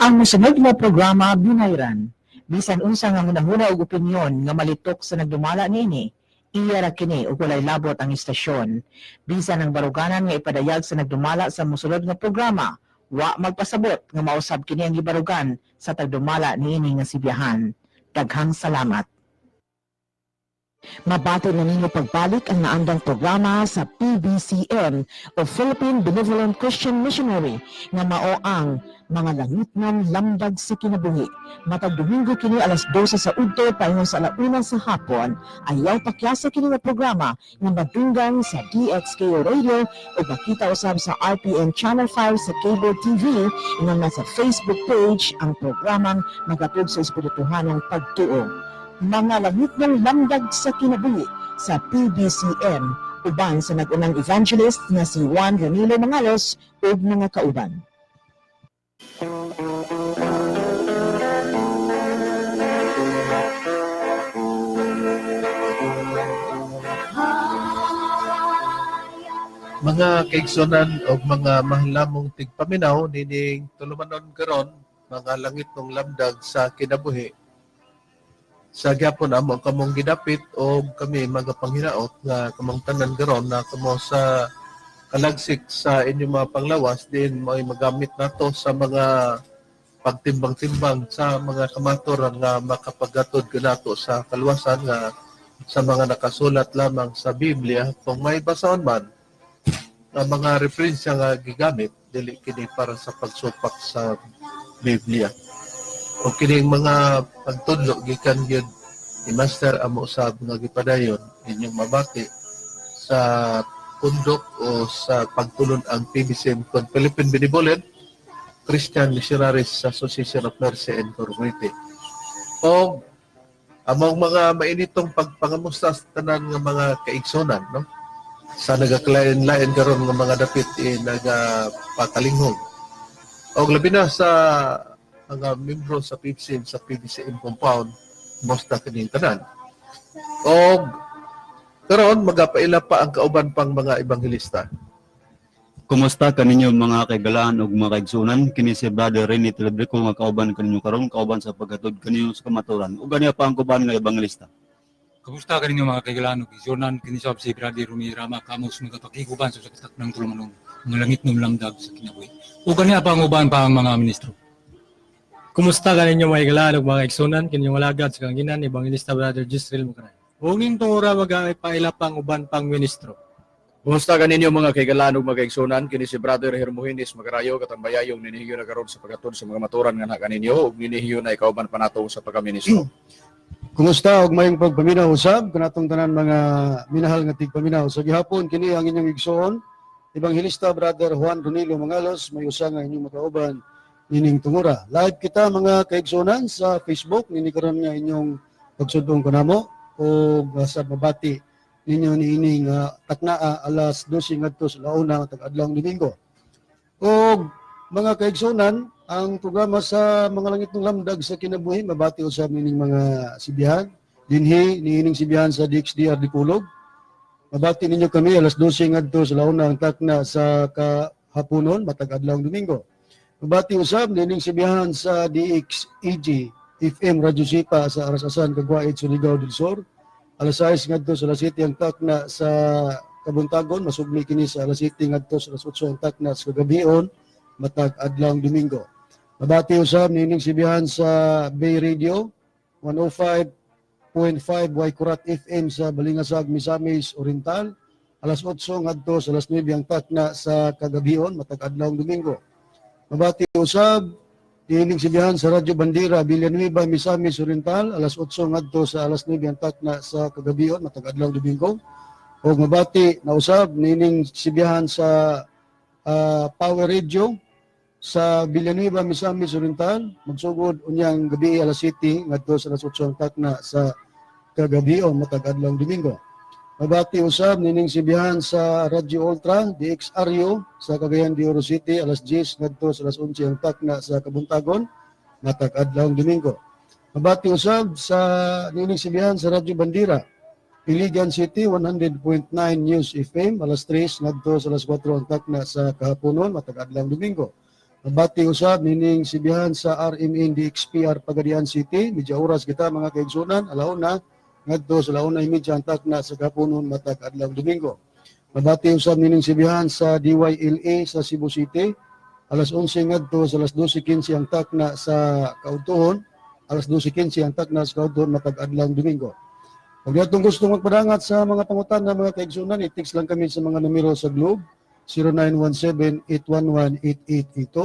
Ang mosunod nga programa binayran. Bisan unsa nga hunahuna og opinyon nga malitok sa nagdumala niini, iya ra kini ug walay labot ang istasyon. Bisan ang baruganan nga ipadayag sa nagdumala sa mosunod nga programa, wa magpasabot nga mausab kini ang gibarugan sa tagdumala niini nga sibiyahan. Daghang salamat. Mabato na ninyo pagbalik ang naandang programa sa PBCM o Philippine Benevolent Christian Missionary nga mao ang mga langitnan lamdag sa kinabuhi. Matag Domingo kini alas 12 sa udto paingon sa alauna sa hapon, ayaw pakyasa kini nga programa nga madunggan sa DXKO Radio o makita usab sa RPN Channel 5 sa cable TV nga nasa Facebook page ang programang magatug sa espirituhanong pagtuo. Mga langit ng lamdag sa kinabuhi sa PBCM uban sa nagunang evangelist na si Juan Ranilo Mangalos ug mga kauban. Mga kaigsunan o mga mahalamong tigpaminaw nining tulumanon karon mga langit ng lamdag sa kinabuhi. Sa gyapon amo kamong gidapit o kami magapanghinaot nga kamong tanan karon na kamo sa kalagsik sa inyong mga panglawas din mo'y magamit nato sa mga pagtimbang-timbang sa mga kamaturan nga makapagatod kanato sa kaluwasan nga sa mga nakasulat lamang sa Biblia kung may basahon man na mga referensya nga gigamit dili kini para sa pagsupak sa Biblia. O kining mga pagtudlo gikan gyud ni Master amo usab nga gipadayon inyong mabati sa pundok o sa pagtulon ang PBCM kon Philippine Benevolent Christian Missionaries Association of Mercy and Community. O among mga mainitong pagpangamusta sa tanan nga mga kaigsonan, no? Sa nagakalain-lain karon nga mga dapit nagapatalinghob. O labi na sa mga membro sa PBCM compound mosta kining tanan. O karon magapaila pa ang kauban pang mga ebanghelista. Kumusta kaninyo mga kaigalaan ug mga kaigsunan? Kini si Brother Rene Telebrico nga kauban kaninyo karon, kauban sa paghatod kaninyo sa kamaturan. Ug ganiya pa ang kauban nga ebanghelista. Kumusta ka ninyo mga kaigalaan ug igsunan? Kini sa si Brother Rumirama kamos magapakiguban sa sakit ng tulumanon mga langit ng lamdag sa kinabuhi. Ug ganiya pa ang uban pa ang mga ministro. Kumusta ka ninyo mga igalaan ug mga igsunan? Kinyong walagad sa kanginan ni Evangelista Brother Gisrel Mukaray. Hunging tungura magpaila pang uban pang ministro. Kumusta ka ninyo mga kaigalaan ug mga igsunan? Kini si Brother Hermogenes Magarayo katambayayong ninihiyo na karon sa paghatod sa mga maturan nga na kaninyo ug ninihiyo na ikauban pa nato sa pagkaministro. Kumusta og mayong pagpaminaw usab kanatong tanan mga minahal nga tigpaminaw. Sa gihapon kini ang inyong igsoon, Evangelista Brother Juan Ranilo Mangalos, may usa nga inyong makauban nining tungura. Live kita mga kaigsonan sa Facebook nini karon nga inyong pagsudong kanamo o sa babati ninyo niining taknaa alas 12 ngadto sa launa tag adlawng Domingo. O mga kaigsonan, ang programa sa mga langit ng lamdag sa kinabuhi mabati usab nining mga sibihan dinhi niining sibihan sa DXDR Dipolog. Mabati ninyo kami alas 12 ngadto sa launa ang takna sa kahaponon matag adlawng Domingo. Mabati usab nining sibihan sa DXEG FM Radyo Sipa sa Arasasan Caguait Surigao del Sur. Alas 6 ngadto sa alas 7 ang takna sa Kabuntagon, masubli kini sa alas 7 ngadto sa alas 8 ang takna sa Kagabion matag adlawng Domingo. Mabati usab nining sibihan sa Bay Radio 105.5 Waikurat FM sa Balingasag, Misamis Oriental. Alas 8 ngadto sa alas 9 ang takna sa Kagabion matag adlawng Domingo. Mabati usab nining sibihan sa Radyo Bandera Villanueva, Misamis Oriental. Alas 8 ngadto sa alas 9 ang takna sa Kagabion matag adlawng Domingo. O mabati na usab nining sibihan sa Power Radio sa Villanueva, Misamis Oriental, magsugod unyang gabi alas 7 ngadto sa alas 8 ang takna sa Kagabion matag adlawng Domingo. Mabati usab nining sibihan sa Radyo Ultra DXRU sa Cagayan de Oro City alas 10 ngadto sa alas 11 ang takna sa Kabuntagon matag adlawng Domingo. Mabati usab sa nining sibihan sa Radyo Bandera Iligan City 100.9 News FM alas 3 ngadto sa alas 4 ang takna sa kahaponon matag adlawng Domingo. Mabati usab nining sibihan sa RMN DXPR Pagadian City. Medyo oras kita mga kaigsunan, alauna ngadto sa alauna imidya antak na sa kapunon matag adlaw Domingo. Mabati usab nining sibihan sa DYLA sa Cebu City. Alas 11 ngadto sa alas 12:15 ang takna sa Kaudtuhon, alas 12:15 ang takna sa Kaudtuhon matag adlaw Domingo. Kung atong gusto magpadangat sa mga pangutan na mga kaigsunan, i-text lang kami sa mga numero sa Globe 0917-811-8882,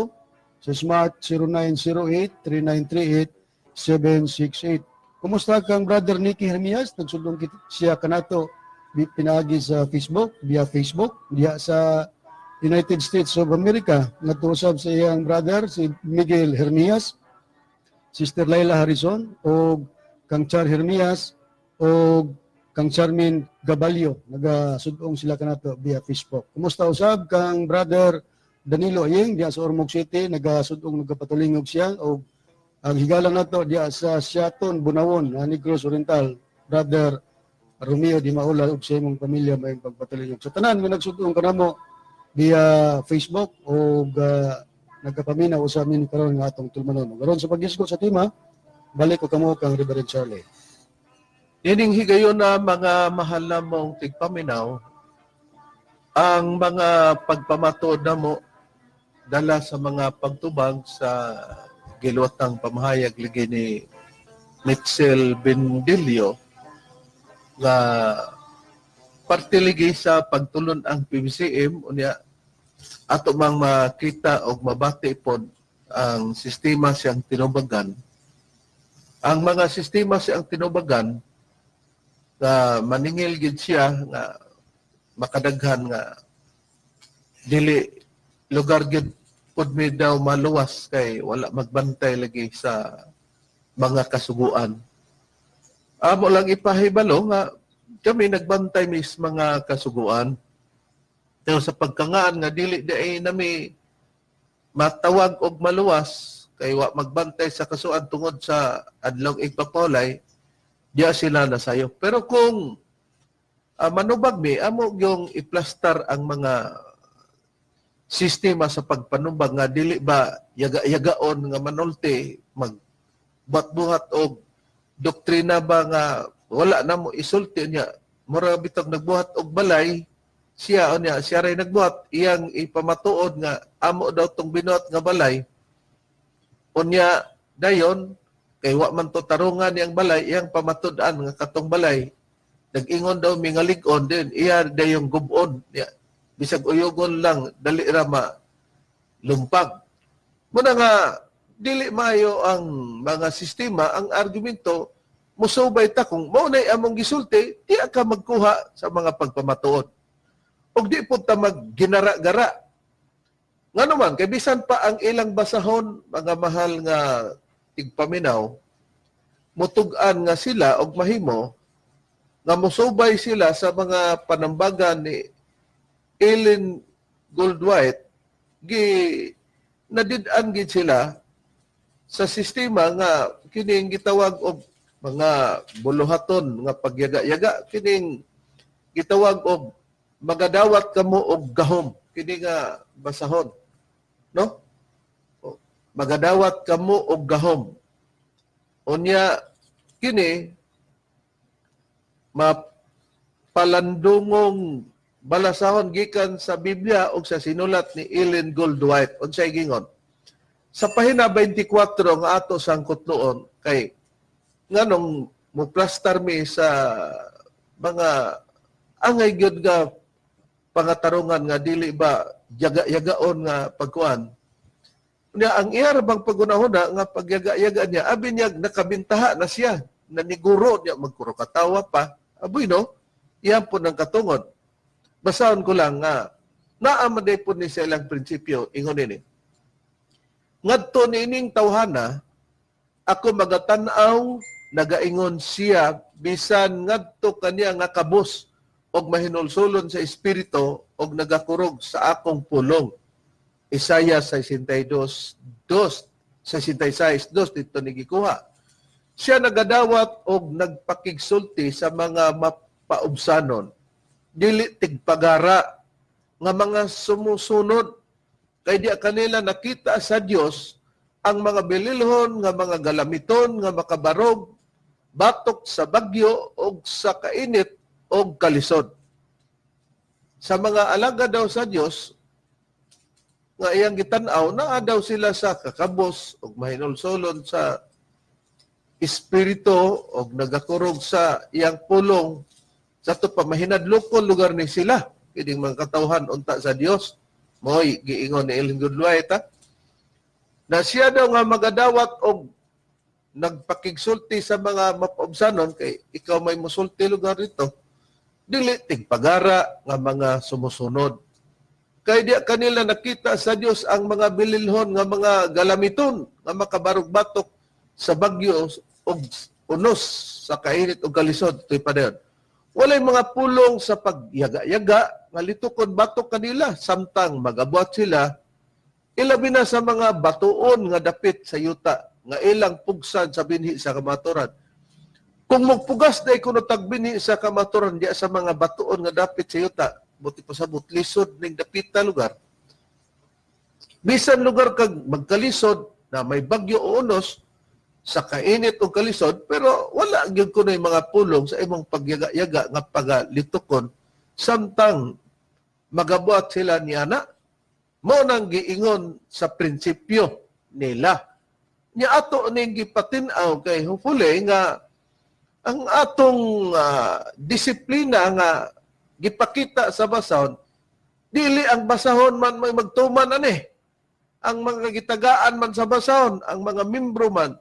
sa Smart 0908-3938-768. Kumusta kang Brother Nicky Hermias? Nagsudong siya kanato pinaagi sa Facebook, via Facebook, diya sa United States of America. Nagtuusap sa iyang brother, si Miguel Hermias, Sister Laila Harrison, o Kang Char Hermias, o Kang Charmin Gabalio. Nagasudong sila kanato via Facebook. Kumusta usab kang Brother Danilo Ayeng, diya sa Ormoc City, nagasudong nagapatulingog siya, o ang higalan nato diya sa Siaton, Bunawon, Negros Oriental, Brother Romeo Di Maula, ug sa imong pamilya may pagpatulingog. So tanan nga nagsudong kanamo via Facebook o nagkapaminaw sa amin karon nga atong tulmanon. Karon sa pagdiskuss sa tema, balik ko kamo kang Reverend Charlie. Ining higayon na mga mahal na mong tigpaminaw, ang mga pagpamatod na mo dala sa mga pagtubag sa giluwatang pamahayag ligi ni Mitchell Bendilio nga parte ligi sa pagtulon ang PBCM unya ato mang makita og mabati pod ang sistema siyang tinubagan. Ang mga sistema siyang tinubagan nga maningil gid siya nga makadaghan nga dili lugar gid pud mi daw maluwas kay wala magbantay lagi sa mga kasuguan. Amo lang ipahibalo nga kami nagbantay mis mga kasuguan. Pero sa pagkangaan nga dili di nami matawag og maluwas kay wa magbantay sa kasuan tungod sa adlaw igpapolay, diya sila nasayo. Pero kung manubag mi, amo yung iplastar ang mga sistema sa pagpanubag nga dili ba yaga-yagaon nga manulti magbuhat og doktrina ba nga wala na mo isulti niya. Mura bitog nagbuhat og balay, siya ray nagbuhat, iyang ipamatuod nga amo daw tong binuhat nga balay. Unya dayon kay wa man to tarungan yang balay, iyang pamatud-an nga katong balay. Nag-ingon daw mingalig-on din, iya dayong gubon. Bisag uyugon lang, dali ra ma lumpag. Muna nga, dili maayo ang mga sistema, ang argumento, musubay ta kung maunay among gisulti, di ka magkuha sa mga pagpamatuod. O di po ta magginara-gara. Nga naman, kay bisan pa ang ilang basahon, mga mahal nga tigpaminaw, mutugan nga sila og mahimo nga musubay sila sa mga panambagan ni Ellen Goldwhite, nadid-an gid sila sa sistema nga kining gitawag og mga buluhaton nga pagyaga-yaga, kining gitawag og magadawat kamo og gahom, kini nga basahon, no? Magadawat kamo og gahom. Unya kini mapalandungong balasahon gikan sa Biblia o sa sinulat ni Ellen Goldwhite. Unsay gingon? Sa pahina 24 nga ato sangkot noon kay nganong muplastar mi sa mga angay gyud nga pangatarungan nga dili ba yaga-yagaon nga pagkuan. Unya ang iyarabang pagunahuna nga pagyaga-yaga niya abi niya nakabintaha na siya naniguro niya magkuro katawa pa. Aboy no, iyan po ng katungod. Basahon ko lang nga, naamaday po ni sa ilang prinsipyo, ingon ini. Ngadto ni ining tawhana, ako magatanaw, nagaingon siya, bisan ngadto kaniya nga kabus, og mahinulsulon sa espiritu, og nagakurog sa akong pulong. Isaiah 62:2, 66:2, dito nigikuha. Siya nagadawat og nagpakigsulti sa mga mapaubsanon, dili tigpagara nga mga sumusunod kay di kanila nakita sa Dios ang mga bililhon nga mga galamiton nga makabarog batok sa bagyo o sa kainit o kalisod. Sa mga alaga daw sa Dios nga iyang gitan-aw, naa daw sila sa kakabos o mahinulsolon sa espiritu o nagakurog sa iyang pulong sa to pa mahinadlokon lugar ni sila. Kining mga katawhan unta sa Dios. Mo'y giingon ni Ellen Goodway ta na siya daw nga magadawat og nagpakigsulti sa mga mapaubsanon kay ikaw may musulti lugar dito. Dili tigpagara nga mga sumusunod. Kay di kanila nakita sa Dios ang mga bililhon nga mga galamiton nga makabarog batok sa bagyo og unos sa kainit og kalisod toy padayon. Walay mga pulong sa pagyaga-yaga nga litukon batok kanila samtang magabuhat sila ilabi na sa mga batuon nga dapit sa yuta nga ilang pugsan sa binhi sa kamaturan. Kung magpugas na kuno tagbinhi sa kamaturan diya sa mga batuon nga dapit sa yuta, buti pa sa butlisod ning dapita lugar. Bisan lugar kag magkalisod na may bagyo o unos sa kainit o kalisod, pero wala gyud kuno mga pulong sa imong pagyaga-yaga nga pagalitukon samtang magabuhat sila ni ana. Mao nang giingon sa prinsipyo nila. Nya ato ning gipatin-aw kay hopefully nga ang atong disiplina nga gipakita sa basahon, dili ang basahon man may magtuman ani. Ang mga gitagaan man sa basahon, ang mga membro man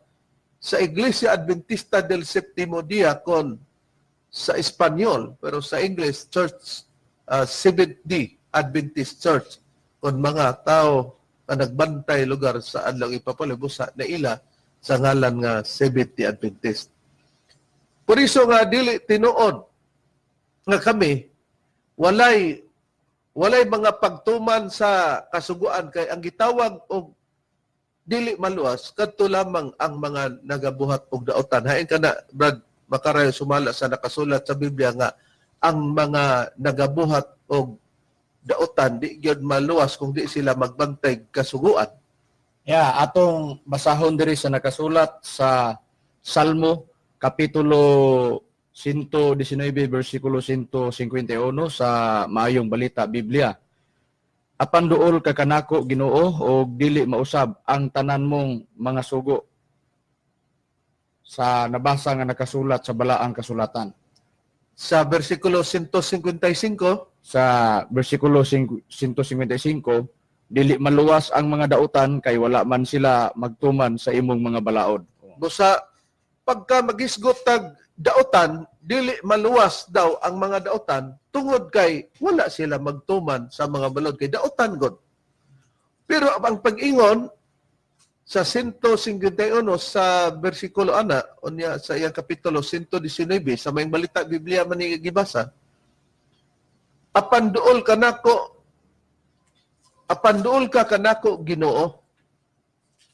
sa Iglesia Adventista del Séptimo Día kon sa Espanyol, pero sa English, Church Seventh-day Adventist Church, kon mga tao na nagbantay lugar sa adlaw ipapalibusa na ila sa ngalan nga Seventh-day Adventist. Por iso nga dili tinuod nga kami walay mga pagtuman sa kasuguan kay ang gitawag og dili maluwas kadto lamang ang mga nagabuhat og daotan. Hain kana Brad Macarayo sumala sa nakasulat sa Biblia nga ang mga nagabuhat og daotan di gyud maluwas kung di sila magbantay kasuguan. Yeah, atong basahon diri sa nakasulat sa Salmo kapitulo 119 bersikulo 151 sa Maayong Balita Biblia. Apan duol ka kanako Ginoo og dili mausab ang tanan mong mga sugo. Sa nabasa nga nakasulat sa balaang kasulatan. Sa bersikulo 155, Sa bersikulo 155, dili maluwas ang mga dautan kay wala man sila magtuman sa imong mga balaod. busa pagka magisgot tag daotan, dili maluwas daw ang mga daotan tungod kay wala sila magtuman sa mga balod kay daotan god. Pero ang pag-ingon sa 151 sa bersikulo ana unya sa iyang kapitulo 119 sa Maayong Balita Biblia man ni gibasa, apan duol ka kanako Ginoo,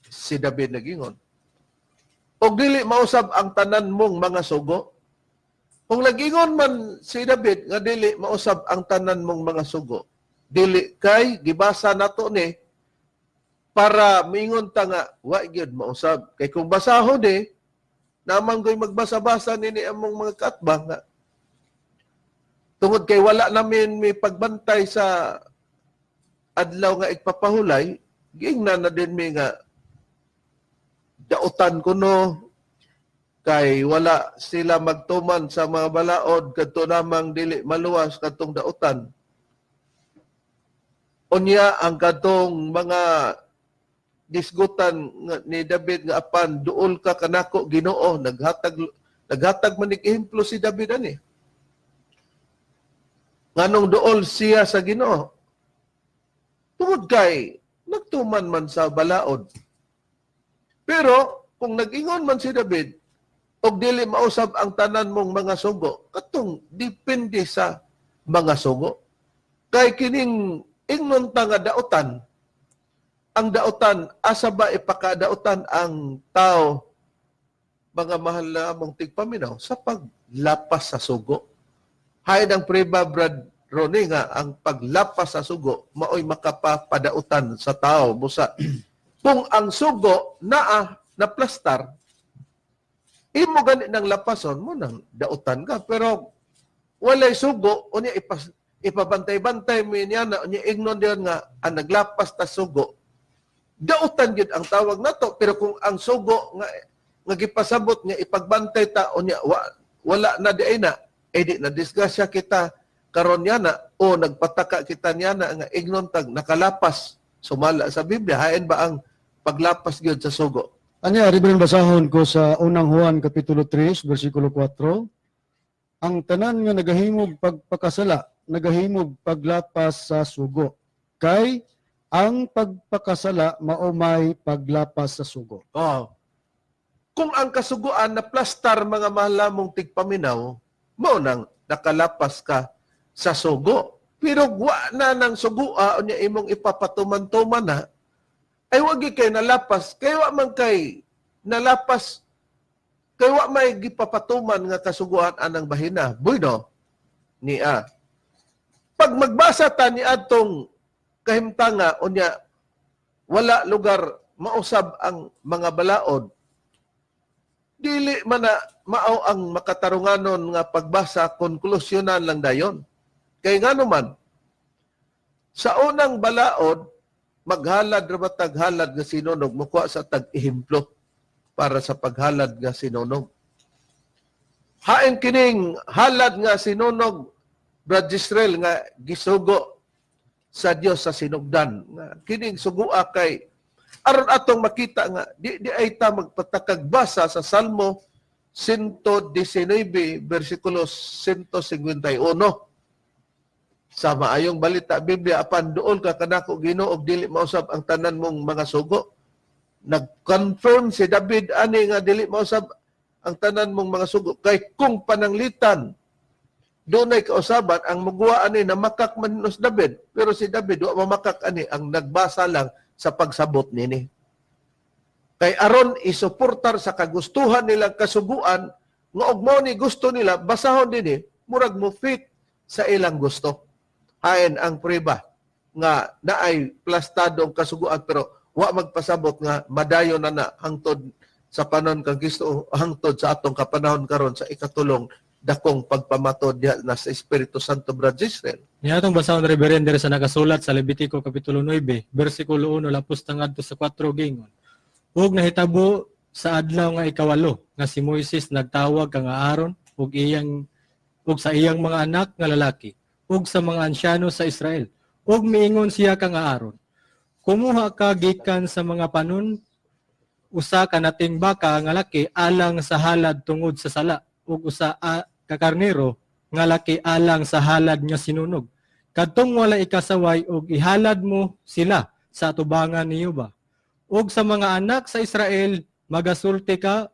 si David nagingon. Og dili mausab ang tanan mong mga sugo. Kung nagingon man si David nga dili mausab ang tanan mong mga sugo, dili kay gibasa nato ni para mingon ta nga wa gyud mausab. Kay kung basahon naman ko'y magbasa-basa nini among mga katbang nga tungod kay wala namin may pagbantay sa adlaw nga igpapahulay, giingnan na din mi nga dautan kuno kay wala sila magtuman sa mga balaod kadto namang dili maluwas kadtong dautan. Unya ang kadtong mga gisgutan ni David nga apan duol ka kanako Ginoo, naghatag man ning ehemplo si David ani. Nganong duol siya sa Ginoo? Tungod kay nagtuman man sa balaod. Pero kung nag-ingon man si David og dili mausab ang tanan mong mga sugo, katong depende sa mga sugo. Kay kining ingnon ta nga daotan, ang daotan asa ba ipakadautan ang tao, mga mahal na mong tigpaminaw, sa paglapas sa sugo. Hain ang preba Brad Roni nga ang paglapas sa sugo maoy makapapadautan sa tao busa. Kung ang sugo na plastar, imo gani ng lapason mo nang dautan ka, pero walay sugo unya ipabantay-bantay mo niya na unya ignon diyan nga ang naglapas ta sugo. Dautan gid ang tawag nato, pero kung ang sugo nga gipasabot nga ipagbantay ta unya wala na di na di na disgrasya kita karon niya na o nagpataka kita niya na nga ignon tag nakalapas sumala sa Biblia hain ba ang paglapas gyud sa sugo. Anya, rin basahon ko sa unang Juan Kapitulo 3, versikulo 4. Ang tanan nga nagahimog pagpakasala, nagahimog paglapas sa sugo. Kay ang pagpakasala maumay paglapas sa sugo. Oh. Kung ang kasuguan na plastar mga mahalamong tigpaminaw, mo nang nakalapas ka sa sugo. Pero wa na ng sugua o niya imong ipapatuman-tuman na, ay wag kay nalapas. Kaya wa man kay nalapas, kaya wa may gipapatuman nga kasuguan anang bahina. Bueno, niya. Pag magbasa ta ni atong kahimtanga o niya, wala lugar mausab ang mga balaod, dili man na mao ang makatarunganon nga pagbasa, konklusyonan lang dayon. Kay nga naman, sa unang balaod, maghalad ra ba taghalad nga sinunog, mukuha sa tag-ihimplo para sa paghalad nga sinunog. Hain kining halad nga sinunog, Brad Israel, nga gisugo sa Dios sa sinugdan. Nga kining sugua kay aron atong makita nga di ay ta magpatakagbasa sa Salmo 119 bersikulo 151. Sa maayong balita Biblia apan duol ka kanako Ginoo og dili mausab ang tanan mong mga sugo. Nag-confirm si David ani nga dili mausab ang tanan mong mga sugo kay kung pananglitan dunay kausaban ang mugwa ani na makak man ni David, pero si David wa mamakak ani, ang nagbasa lang sa pagsabot nini. Kay aron isuportar sa kagustuhan nilang kasuguan nga og mao ni gusto nila basahon dinhi murag mo fit sa ilang gusto. Hain ang prueba nga naay plastadong kasuguan pero wa magpasabot nga madayon na hangtod sa panon kang Kristo, hangtod sa atong kapanahon karon sa ikatulong dakong pagpamatod diha na sa Espiritu Santo, Brad Israel. Niya itong basahon reverender sa nakasulat sa Levitico Kapitulo 9, versikulo 1, lapos tangad sa 4 gingon. Ug nahitabo sa adlaw nga ikawalo nga si Moises nagtawag kang Aaron ug sa iyang mga anak nga lalaki ug sa mga ansyano sa Israel. Ug miingon siya kang Aaron, kumuha ka gikan sa mga panon usa ka nating baka nga laki alang sa halad tungod sa sala ug usa ka karnero nga laki alang sa halad nga sinunog. Kadtong wala ikasaway ug ihalad mo sila sa atubangan niyo ba? Ug sa mga anak sa Israel magasulti ka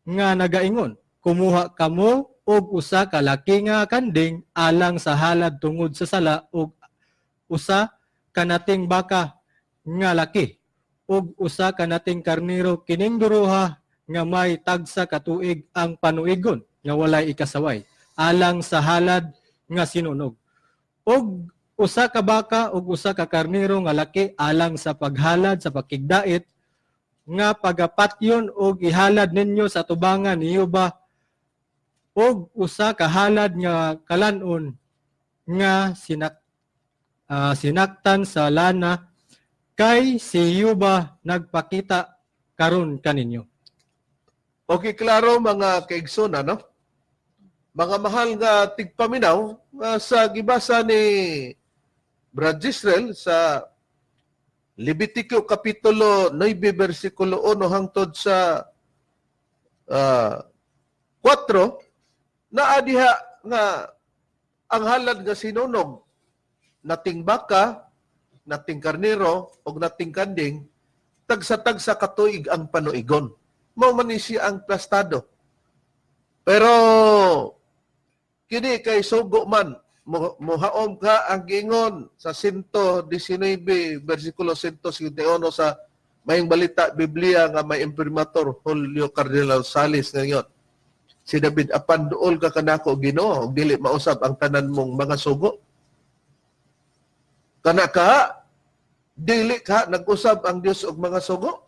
nga nagaingon, kumuha kamo og usa ka laki nga kanding alang sa halad tungod sa sala ug usa ka nating baka nga laki ug usa ka nating karnero kining duruha nga may tagsa ka tuig ang panuigon nga walay ikasaway alang sa halad nga sinunog. Ug usa ka baka ug usa ka karnero nga laki alang sa paghalad sa pakigdait nga pagapatyon ug ihalad ninyo sa tubangan niyo ba, ug usa ka halad nga kalanon nga sinaktan sa lana kay si Yuba nagpakita karon kaninyo. Okay, klaro mga kaigsoon, no? Mga mahal nga tigpaminaw sa gibasa ni Brad Israel sa Levitico Kapitulo 9, versikulo 1 hangtod sa 4, na adiha nga ang halad nga sinunog, nating baka, nating karnero, o nating kanding, tagsa-tagsa katuig ang panuigon. Mao man ni siya ang plastado. Pero kini kay sugo man, muhaom ka ang gingon sa 119 versikulo 151 sa Mayong Balita Biblia nga may imprimatur Julio Cardinal Salis ngayon. Si David, apan duol ka kanako Ginoo, dili mausab ang tanan mong mga sugo. Kana ka, dili ka nag-usab ang Dios og mga sugo.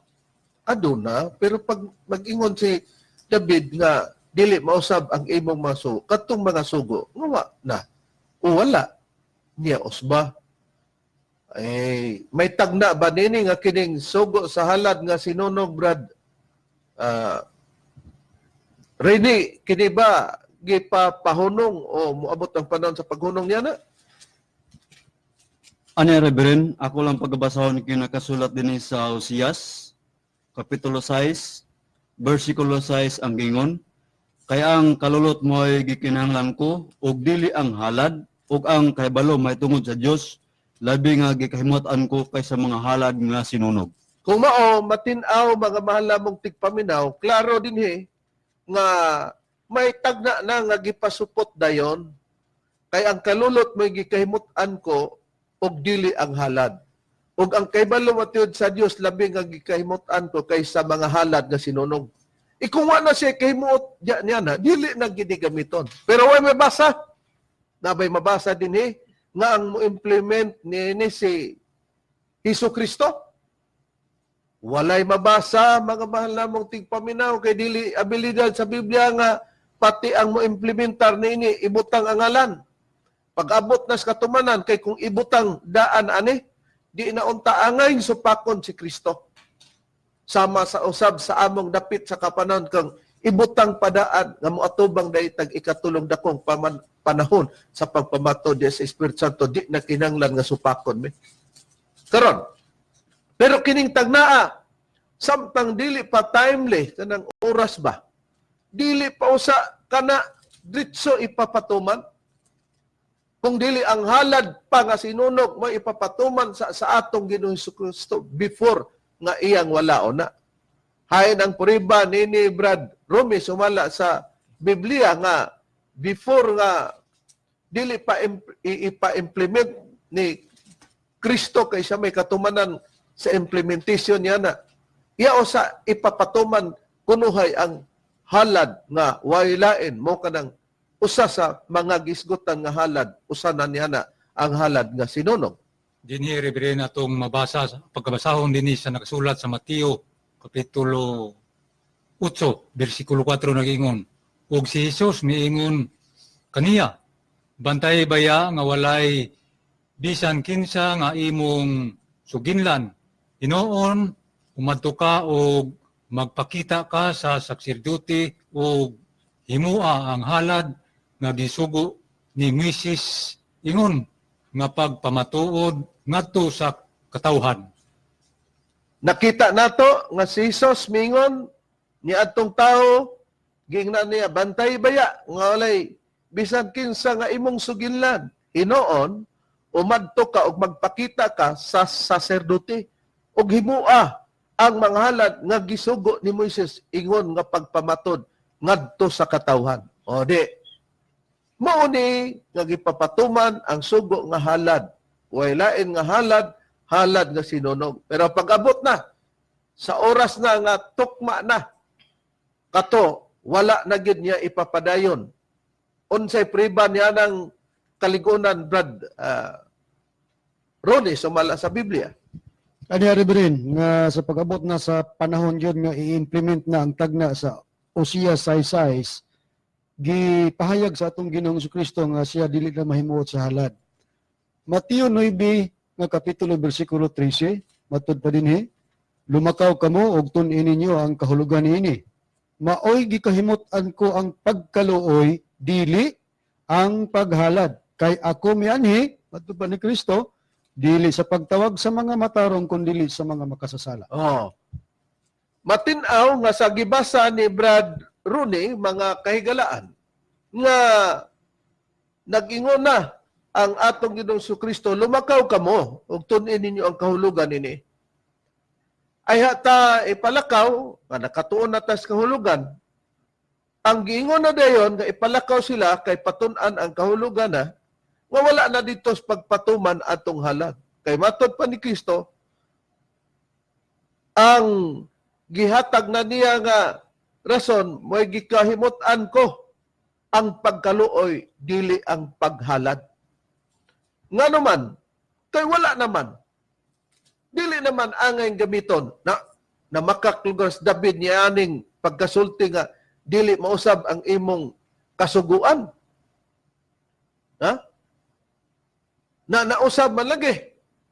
Aduna, pero pag mag-ingon si David nga dili mausab ang imong mga sugo, katong mga sugo, nga na. O wala niya usba. May tagna ba nini nga kining sugo sa halad nga sinunog, Brad? Rini, kini ba gipapahunong o muabot ang panahon sa paghunong niya na? Ano Reverend, ako lang pagbabasahon kinakasulat din sa Osias, Kapitulo 6, versikulo 6 ang gingon, kaya ang kalulot mo ay gikinahanglan ko, ug dili ang halad, ug ang kahibalo may tungod sa Dios, labi nga gikahimutan ko kaysa mga halad nga sinunog. Kung mao, matinaw mga mahal mong tigpaminaw, klaro din nga may tagna na nga gipasupot dayon, kay ang kalulot mo gikahimutan ko, og dili ang halad. Og ang kaybalo matiud sa Dios labi nga gikahimutan ko kaysa mga halad nga sinunog. Kung wala na siya kahimut niya na, dili na ginigamiton. Pero way mabasa, nabay mabasa din nga ang mo-implement ni si Hesus Kristo. Walay mabasa, mga mahal namong tigpaminaw, kay dili abilidad sa Biblia nga pati ang mo-implementar ni ibutang ang ngalan. Pag-abot na sa katumanan, kay kung ibutang daan di na unta angay supakon si Kristo. Sama sa usab sa among dapit sa kapanan kang ibutang padaan nga moatubang daytag ikatulong dakong panahon sa pagpamato di sa Espiritu Santo, di na kinanglan nga supakon me. Karon. Pero kining tagnaa, samtang dili pa timely kanang oras ba? Dili pa usa kana diretso ipapatuman. Kung dili ang halad pa nga sinunog mo ipapatuman sa atong Ginoong Jesucristo before nga iyang wala na. Hain ang puriba ni Brad Rumi sumala sa Biblia nga before nga dili pa ipa-implement ni Kristo kay siya may katumanan sa implementation niya na. Iya usa ipapatuman kunuhay ang halad nga wailain mo kanang usa sa mga gisgutan nga halad, usa na niya na ang halad nga sinunog. Dinhi Reverend atong mabasa pagkabasahon dinhi sa nakasulat sa Mateo kapitulo 8 bersikulo 4 nagingon. Ug si Hesus miingon kaniya, bantay baya nga walay bisan kinsa nga imong suginlan. Hinoon umadto ka og magpakita ka sa sacerdote o himua ang halad nga gisugo ni Moses ingon nga pagpamatuod ngadto sa katawhan. Nakita nato nga si Jesus mingon ni adtong tawo giingnan niya bantay baya nga walay bisan kinsa nga imong suginlan. Hinoon umadto ka og magpakita ka sa sacerdote og himua ang mga halad nga gisugo ni Moises ingon nga pagpamatod ngadto sa katawhan. O di, mao ni nga gipapatuman ang sugo nga halad. Way lain nga halad nga sinunog. Pero pag-abot na sa oras na nga tukma na kato wala na gid niya ipapadayon. Unsay priba niya ng kaligunan, Brad Ronnie, sumala sa Biblia. Ani Reverend, nga sa pag-abot na sa panahon yun nga i-implement na ang tagna sa Osias 6:6, gipahayag sa atong Ginoong Jesucristo nga siya dili na mahimuot sa halad. Mateo 9 nga kapitulo bersikulo 13, matud pa dinhi, lumakaw kamo og tun-in ninyo ang kahulugan niini. Maoy gikahimutan ko ang pagkaluoy, dili ang paghalad. Kay ako mianhi, matud pa ni Kristo, dili sa pagtawag sa mga matarong kundi sa mga makasasala. Oh. Matinaw nga sa gibasa ni Brad Rooney, mga kahigalaan, nga nag-ingon na ang atong Ginoong Jesucristo, lumakaw kamo, ug tun-in ninyo ang kahulugan nini. Ay hata ipalakaw, nga nakatuon na tas kahulugan, ang giingon na dayon, nga ipalakaw sila, kay patun-an ang kahulugan na, nga wala na dito sa pagpatuman atong halad. Kay matod pa ni Kristo, ang gihatag na niya nga rason, mo'y gikahimutan ko ang pagkaluoy, dili ang paghalad. Nga naman, Kay wala naman. Dili naman angay gamiton na makaklugar sa David niya aning pagkasulti nga dili mausab ang imong kasuguan. Ha? Na nausab man lagi.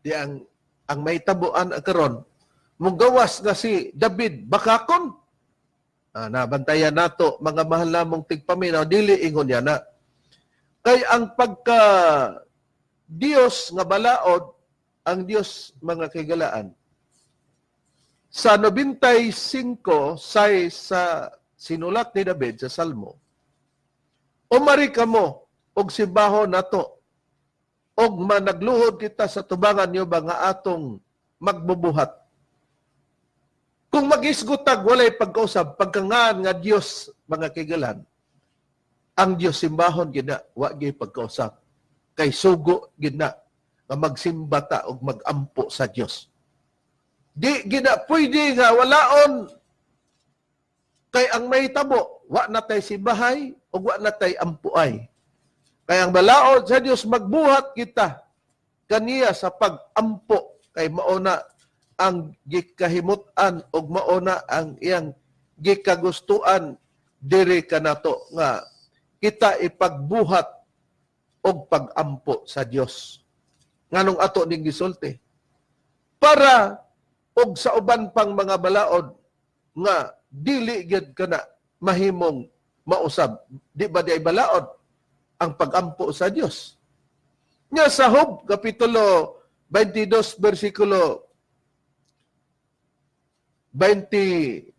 Di ang mahitabuan karon mong gawas nga si David bakakon. Nabantayan nato mga mahal namong tigpaminaw dili ingon niya na. Kay ang pagka Dios nga balaod ang Dios mga kagalaan. Sa 95 sa sinulat ni David sa Salmo, umari ka mo og sibaho nato og managluhod kita sa tubangan niyo ba nga atong magbubuhat. Kung magisgutag walay pagkausab pagkangaan nga Dios mga kagalan, ang Dios simbahon gina wa gyud pagkausab. Kay sugo gina nga magsimba ta og magampo sa Dios. Di gina pwede nga walaon kay ang mahitabo wa natay simbahay ug wa natay ampuay. Kay ang balaod sa Dios magbuhat kita kaniya sa pagampo kay mauna ang gikahimutan ug mauna ang iyang gikagustuan diri kanato nga kita ipagbuhat og pagampo sa Dios. Nganong ato ning gisulti? Para og sa uban pang mga balaod nga dili gyud kana mahimong mausab. Di ba di balaod ang pagampo sa Dios? Nya sa Job kapitulo 22 bersikulo 27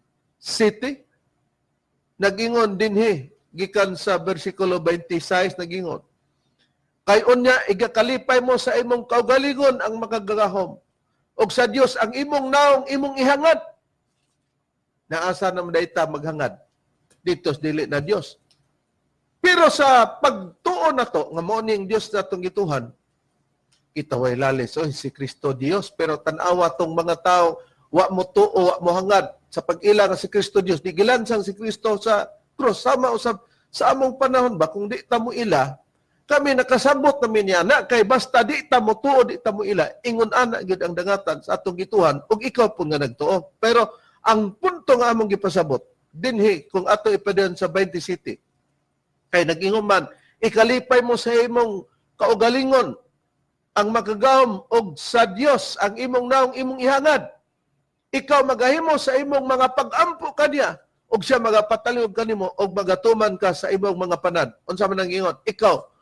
nagingon dinhi gikan sa bersikulo 26 nagingon kay unya igakalipay mo sa imong kaugalingon ang makagagahom og sa Dios ang imong naong imong ihangad. Naasa naman dayta maghangad dito sa dili na Dios. Pero sa pagtuo na to nga mao ning Dios natong gituhan, kita way lalis si Kristo Dios pero tan-awa tong mga tao wa mo tuo wa mo hangad sa pag-ila nga si Kristo Dios di gilansang si Kristo sa krus sama usab sa among panahon ba kung di ta mo ila kami nakasabot namin niya na kay basta di ta mo tuo di ta mo ila ingon ana gid ang dangatan sa atong gituhan ug ikaw pud nga nagtuo. Pero ang punto nga among gipasabot dinhi kung ato ipadyon sa 20 city kay nagingon man ikalipay mo sa imong kaugalingon ang makagahom og sa Dios ang imong naong imong ihangad. Ikaw magahimo sa imong mga pag-ampo kaniya og siya magapatalingog kanimo og magatuman ka sa imong mga panad. Unsa man ang ingon? Ikaw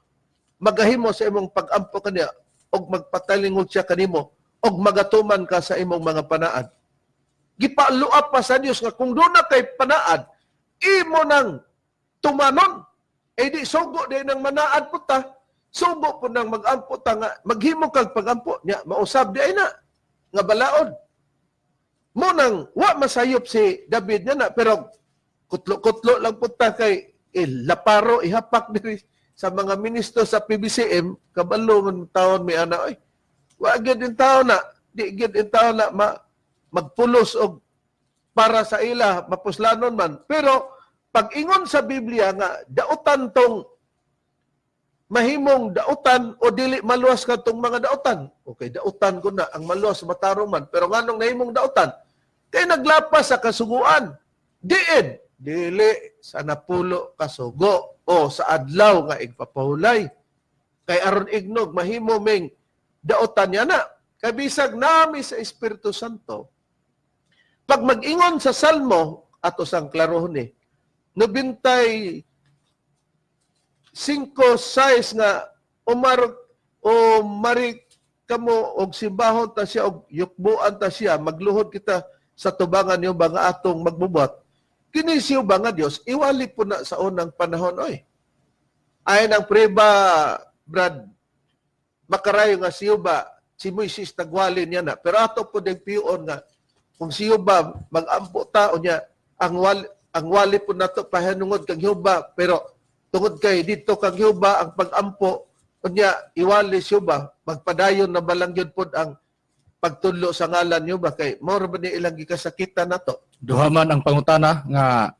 magahimo sa imong pag-ampo kaniya og magpatalingog siya kanimo og magatuman ka sa imong mga panaad. Gipaluap pa sa Dios nga kung doon na kay panaad, imo nang tumanon. Di sugo din ng manaad po ta. Sugo po nang mag-ampo ta nga maghimo kag pag-ampo niya mausab di ay na nga balaod. Mo nang wa masayop si David niya na pero kutlo-kutlo lang po ta kay laparo ihapak diri sa mga ministro sa PBCM kabalo man taon may ana oy. Wa gyud din taon na di gyud din taon na magpulos og para sa ila mapuslanon man. Pero pag ingon sa Biblia nga dautan tong mahimong dautan o dili maluwas ka tong mga dautan. Okay, dautan ko na ang maluwas matarong man. Pero nganong nahimong dautan? Kay naglapas sa kasuguan. Diin, dili sa napulo kasugo o sa adlaw nga igpapahulay. Kay aron ignog mahimo ming dautan niya na. Kay bisag nami sa Espiritu Santo. Pag mag-ingon sa Salmo ato sang klarohon ni 95 5-6 nga umari kamo og simbahon ta siya og yukbuan ta siya magluhod kita sa tubangan niyo ba nga atong magbubuhat kini siya ba nga Dios iwali po na sa unang panahon oy ay nang preba Brad makarayo nga siya ba si Moises nagwali niya na pero ato po ding piyon nga kung siya ba magampo ta unya ang wali po nato pahanungod kang Jehova pero tungod kay dito kang Jehova ang pag-ampo unya iwali siya ba magpadayon na balangyod pod ang pagtudlo sa ngalan niyo ba kay mao ra ba ni ilang gikasakitan nato. Duha man ang pangutana nga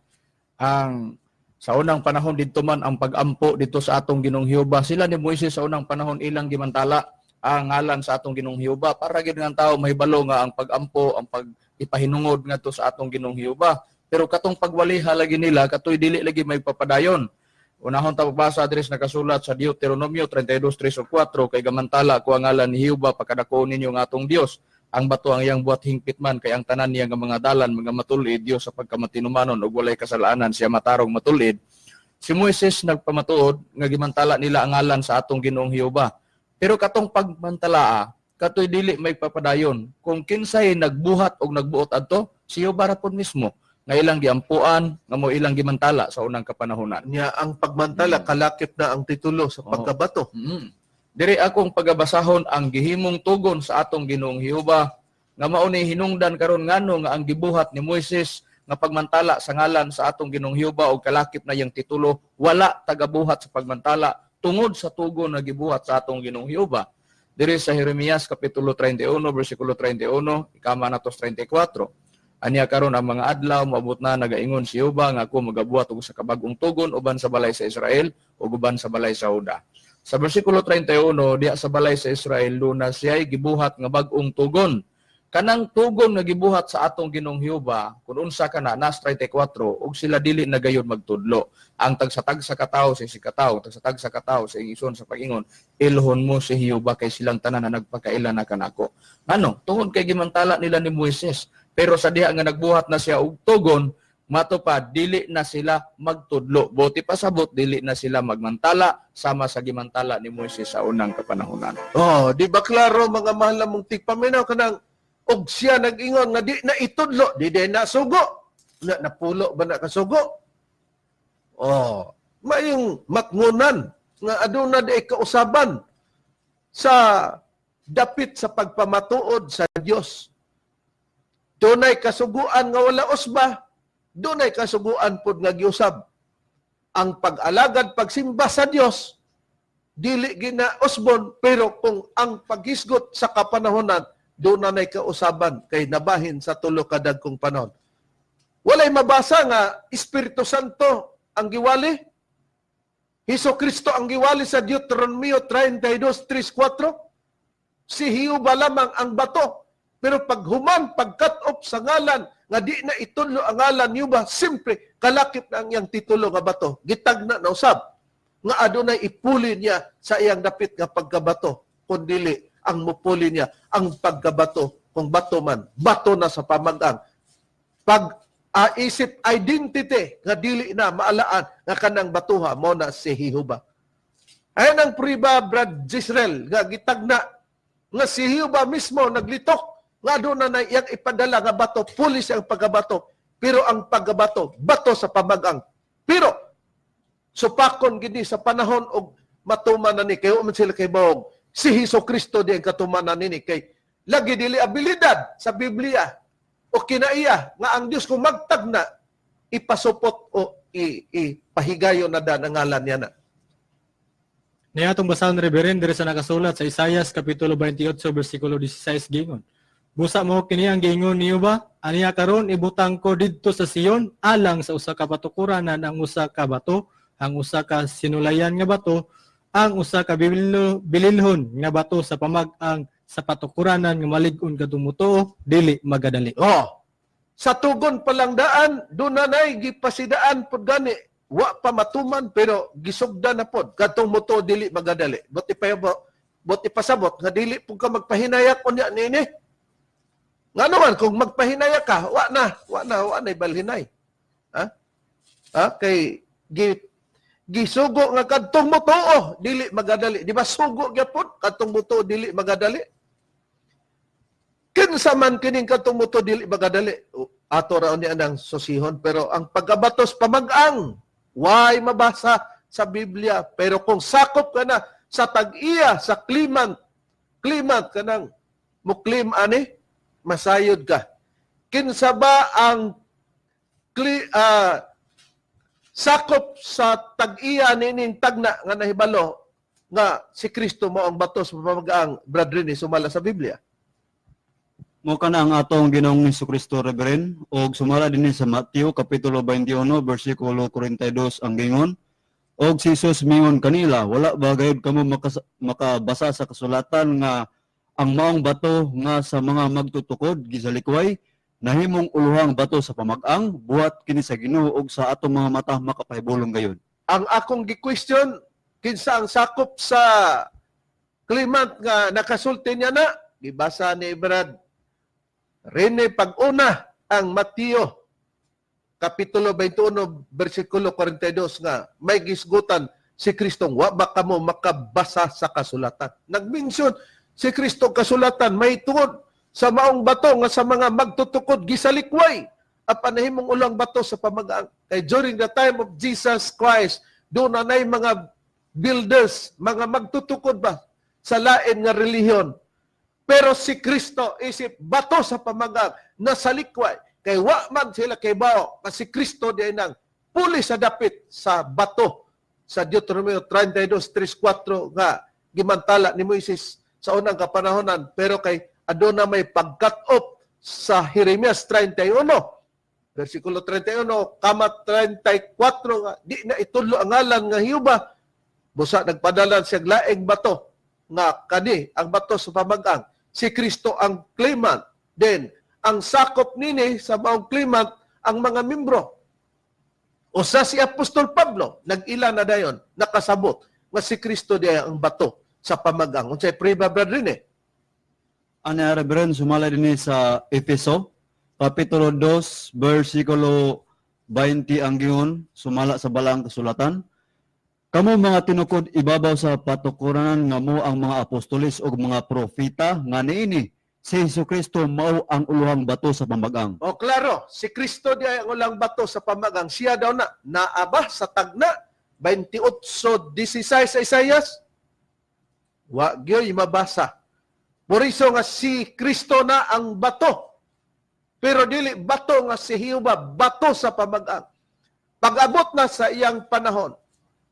ang sa unang panahon didto man ang pag-ampo dito sa atong Ginoong Jehova. Sila ni Moises sa unang panahon ilang gimantala ang ngalan sa atong Ginoong Hiyuba para gid nga tao mahibalo nga ang pagampo, ang ipahinungod ngadto sa atong Ginoong Hiyuba. Pero katong pagwaliha lagi nila katoy dili lagi may papadayon. Unahon ta pagbasa diri sa nakasulat sa Deuteronomio 32:3 o 4 kay gamantala ko ang ngalan ni Hiyuba pagkadako ninyo nga atong Dios. Ang bato ang iyang buhat hingpit man kay ang tanan niya nga mga dalan mga matulid Dios sa pagkamatinumanon ug walay kasalanan siya matarong matulid. Si Moises nagpamatuod nga gimantala nila ang ngalan sa atong Ginoong Hiyuba. Pero katong pagmantalaa katoy dili may papadayon. Kung kinsay nagbuhat og nagbuot adto, si Hiyuba ra pod mismo nga ilang giampuan nga mo ilang gimantala sa unang kapanahonan. Nya ang pagmantala kalakip na ang titulo sa pagkabato. Diri akong pagabasahon ang gihimong tugon sa atong Ginoong Hiyuba nga mao ni hinungdan karon ngano nga ang gibuhat ni Moises nga pagmantala sa ngalan sa atong Ginoong Hiyuba og kalakip na yang titulo wala tagabuhat sa pagmantala tungod sa tugon nga gibuhat sa atong Ginoong Hiyuba. Diri sa Jeremias kapitulo 31 bersikulo 31 ikama natos 34. Anya karon ang mga adlaw maabot na nagaingon si Hiyuba nga ako magabuhat og sa kabag-ong tugon uban sa balay sa Israel ug uban sa balay sa Huda. Sa bersikulo 31, diya sa balay sa Israel, luna siya'y gibuhat nga bagong tugon. Kanang tugon nga gibuhat sa atong Ginoong Hiyuba, kung unsa ka na, nas 34, ug sila dili na gayon magtudlo. Ang tagsa-tagsa katawo sa sikataw, tagsa-tagsa katawo sa ison sa pag-ingon, ilhon mo si Hiyuba kay silang tanan na nagpakailan na kanako. Ano? Tungod kay gimantala nila ni Moises. Pero sa diha nga nagbuhat na siya og tugon, matupad, dili na sila magtudlo. Buti pasabot, dili na sila magmantala sama sa gimantala ni Moises sa unang kapanahonan. Oh, di ba klaro mga mahal mong tigpaminaw kanang og siya nag-ingon nga di na itudlo, di na sugo. Napulo ba na kasugo? Oh, mayong matngunan nga aduna di kausaban sa dapit sa pagpamatuod sa Dios. Dunay kasuguan nga wala usba. Doon ay kasuguan pod nga giusab. Ang pag-alagad, pagsimba sa Dios, dili ginausbon, pero kung ang paghisgot sa kapanahonan, doon na kausaban kay nabahin sa tulo kadagkong panahon. Walay mabasa nga Espiritu Santo ang giwali. Hesus Kristo ang giwali sa Deuteronomio 32:3-4. Si Hiyuba lamang ang bato. Pero pag human, pag-cut off sa ngalan, nga di na itudlo ang ngalan niyo ba, simpre, kalakip na ang iyang titulo nga bato. Gitag na usab. Nga adunay ipuli niya sa iyang dapit nga pagkabato. Kung dili, ang mupuli niya, ang pagkabato, kung bato man, bato na sa pamagang. Pag isip identity, nga dili na maalaan, nga kanang batuha, mo na si Hiyuba. Ayan ang priba, Brad Jisrael, nga gitag na, nga si Hiyuba mismo naglitok, nga doon na iyang ipadala nga bato, pulis ang pagkabato. Pero ang pagkabato, bato sa pamagang. Pero, supakon gini sa panahon og matuman na ni, kayo man sila kay Bawog, si Hesus Kristo di ang katumanan nini, kay lagi dili abilidad sa Biblia, o kinaiya, nga ang Diyos kung magtag na, ipasupot o ipahigayon na da ng ngalan niya na. Niatong basahon Reverend diri sa nakasulat sa Isaias kapitulo 28 bersikulo 16 gingon. Busa mo kini ang giingon niyo ba? Aniya karon ibutang ko didto sa Sion alang sa usa ka batukuranan ang usa ka bato, ang usa ka sinulayan nga bato, ang usa ka bilinhon nga bato sa pamag-ang sa patukuranan nga malig-on kadtong mutuo dili magadali. Oh, sa tugon palang daan, doon na na'y gipasidaan pod gani. Wa pa matuman, pero gisugdan na pod. Katong mutuo dili magadali. Buti pasabot, nga dili po ka magpahinayak o niya nini. Nga naman, kung magpahinaya ka, wa na ibalhinay. Ha? Kay gisugo nga kadtong mutuo dili magadali. Di ba sugo gyapon kadtong mutuo dili magadali? Kinsa man kining kadtong mutuo dili magadali. Ato ra ni anang susihon, pero ang pagkabatos pamag-ang way mabasa sa Biblia, pero kung sakop ka na sa tag-iya, sa klimat kanang muklim ani, masayod ka. Kinsa ba ang sakop sa tag-iya nining tagna nga nahibalo nga si Kristo mo ang batos pamag-ang brethren ni sumala sa Biblia? Mo kana ang atong Ginoong Jesucristo Reverend og sumala dinhi sa Mateo kapitulo 21 bersikulo 42 ang gingon, Og si Jesus mingon kanila, wala ba gayud kamo makabasa sa kasulatan nga ang maong bato nga sa mga magtutukod gisalikway nahimong uluhang bato sa pamag-ang buhat kini sa Ginoo ug sa atong mga mata makapahibulong gayon. Ang akong gi-question, kinsa ang sakop sa Clement nga nakasulti niya na, gibasa ni Brad Rene pag-una ang Mateo Kapitulo 21, versikulo 42 nga, may gisgutan si Kristong, wa ba kamo makabasa sa kasulatan? Nag-mention si Kristong kasulatan, may tungod sa maong bato nga sa mga magtutukod gisalikway, apanahimong ulang bato sa pamagang. Kay during the time of Jesus Christ, doon na mga builders, mga magtutukod ba sa lain nga relihiyon. Pero si Kristo isip bato sa pamagang, nasa likway. Kay wa man sila kay bao kasi Kristo di nang puli sa dapit sa bato sa Deuteronomio 32:3-4 nga gimantala ni Moises sa unang kapanahonan, pero kay aduna may pag-cut off sa Jeremias 31 versikulo 31 kama 34 nga di na itudlo ang ngalan nga Hiuba, busa nagpadala siya laing bato nga kani ang bato sa pamagang. Si Kristo ang claimant. Then ang sakop nini sa maong claimant ang mga membro. O sa si Apostol Pablo, nag-ila na dayon, nakasabot, nga si Kristo diya ang bato sa pamagang. Unsay priba brethren eh. Ana Reverend sumala din sa Efeso Kapitulo 2 versikulo 20 ang giyon sumala sa balang kasulatan. Kamo mga tinukod ibabaw sa patukuranan nga mo ang mga apostolis ug mga propeta nga niini si Jesucristo mao ang uluhang bato sa pamagang. O klaro, si Kristo diya ang ulang bato sa pamagang. Siya daw na naaba sa tagna 28:16 sa Isaias. Wa gyoy mabasa. Por iso nga si Kristo na ang bato. Pero dili bato nga si Hiuba, bato sa pamagang. Pag-abot na sa iyang panahon,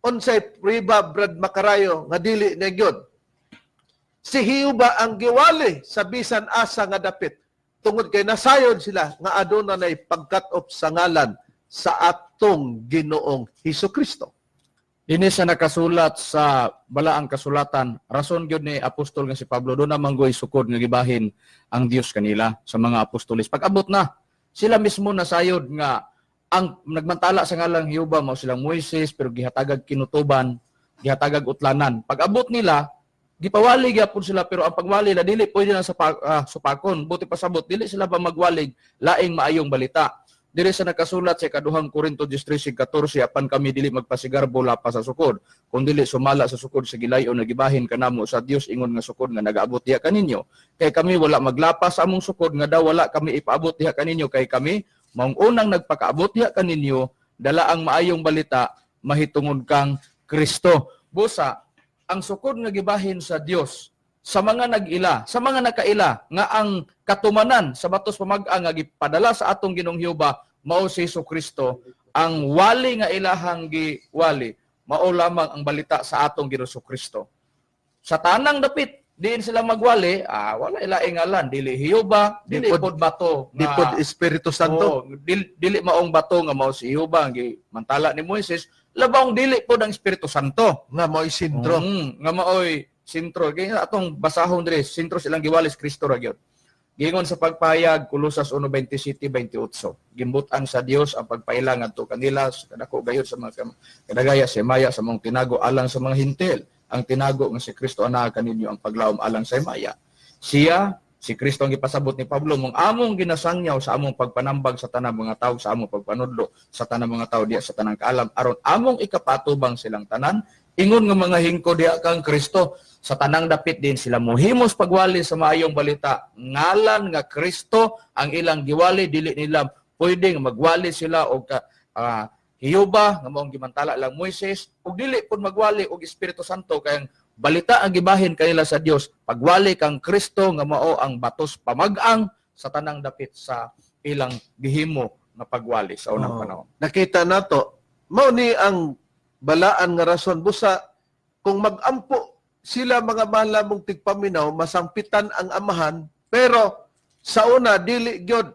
unsay priba Brad Macarayo nga dili na gyud. Si Hiuba ang giwali sa bisan asa nga dapit. Tungod kay nasayon sila nga aduna nay pag-cut off sa ngalan sa atong Ginoong Hesukristo. Ini sa nakasulat sa balaang kasulatan, rason gyud ni apostol nga si Pablo do na manggoy sukod nga gibahin ang Dios kanila sa mga apostolis. Pag-abot na, sila mismo nasayod nga ang nagmantala sa ngalang Hiuba mao silang Moises pero gihatagag kinutuban, gihatagag utlanan. Pag-abot nila, gipawali gyapon sila pero ang pagwali na dili pwede na sa supakon. Buti pasabot dili sila pa magwalig laing maayong balita. Diri sa nakasulat sa ikaduhang Korinto 13:14 apan kami dili magpasigarbo pa sa sukod kun dili sumala sa sukod sa gilayon na gibahin kanamo sa Dios ingon nga sukod nga nagaabot diha kaninyo. Kay kami wala maglapas sa among sukod nga daw wala kami ipaabot diha kaninyo kay kami maong unang nagpakaabot diha kaninyo dala ang maayong balita mahitungod kang Kristo. Busa ang sukod nga gibahin sa Dios sa mga nag-ila, sa mga nakaila nga ang katumanan sa batos pamag-ang nga gipadala sa atong Ginoong Hiuba mao si Jesucristo, ang wali nga ilahang giwali mao lamang ang balita sa atong Ginoong Jesucristo. Sa tanang dapit diin sila magwali, wala ilaing ngalan, dili Hiuba, dili pod bato, Di pod Espiritu Santo. dili maong bato nga mao si Hiuba ang gimantala ni Moises, labang dili pod ang Espiritu Santo. Nga mo'y sintro. Nga maoy sintro. Kaya atong basahon diri, sintro silang giwalis Kristo ra gyud. Gingon sa pagpayag Kolosas 1:27-28. Gimbutan sa Dios ang pagpailang ngadto kanila sa kadako gayud sa mga kadagaya sa maya sa mga tinago alang sa mga hintil. Ang tinago nga si Kristo ana kaninyo ang paglaom alang sa maya. Siya si Kristo ang gipasabot ni Pablo mong among ginasangyaw sa among pagpanambag sa tanang mga tawo sa among pagpanudlo sa tanang mga tawo diya sa tanang kaalam aron among ikapatubang silang tanan ingon nga mga hingko diya kang Kristo sa tanang dapit din sila mohimos pagwali sa maayong balita ngalan nga Kristo ang ilang giwali dili nila pwedeng magwali sila og Hiuba nga maong gimantala lang Moises ug dili pud magwali og Espiritu Santo kay balita ang gibahin kanila sa Dios pagwali kang Kristo nga mao ang batos pamag-ang sa tanang dapit sa ilang gihimo nga pagwali sa unang panahon. Nakita nato mao ni ang balaan nga rason busa kung mag-ampo sila mga malamong tigpaminaw masangpitan ang amahan pero sa una dili gyud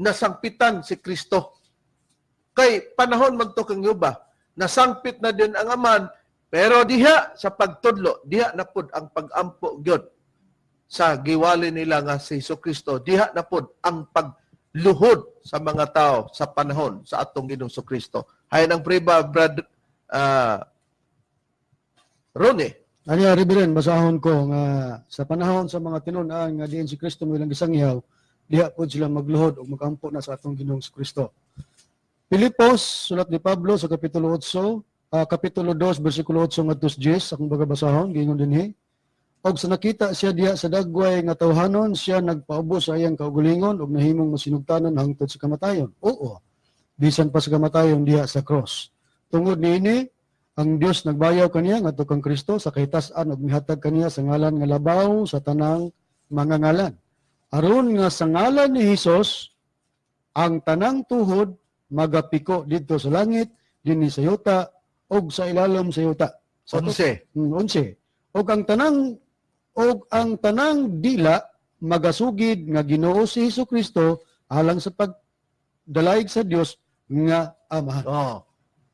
nasangpitan si Kristo. Kay panahon man to kang Hiuba nasangpit na din ang aman, pero diha sa pagtudlo, diha na pud ang pagampo gyud sa giwali nila nga si Jesucristo. Diha na pud ang pagluhod sa mga tao sa panahon sa atong Ginoong Jesucristo. Hayan ang priba, Brad Ronnie. Ani Reverend, basahon ko nga sa panahon sa mga tinun-an nga diin si Kristo mo ilang gisangyaw, diha po sila magluhod o magampo na sa atong Ginoong Kristo. Pilipos, sulat ni Pablo sa kapitulo 8, kapitulo 2, versikulo 8 ngadto 10, akong bagabasahon, gingon dinhi. Og sa nakita siya diha sa dagway nga tawhanon, siya nagpaubos sa iyang kaugalingon og nahimong masinugtanan hangtod sa kamatayon. Oo, bisan pa sa kamatayon diha sa cross. Tungod niini, ang Dios nagbayaw kaniya ngadto kang Kristo sa kahitasan ug mihatag kaniya sa ngalan nga labaw sa tanang mga ngalan. Aron nga sa ngalan ni Hesus, ang tanang tuhod magapiko dito sa langit, dinhi sa yuta og sa ilalim sa yuta. Sa 11. 11. Og ang tanang dila magasugid nga Ginoo si Jesucristo alang sa pagdalaig sa Dios nga Ama. Oh.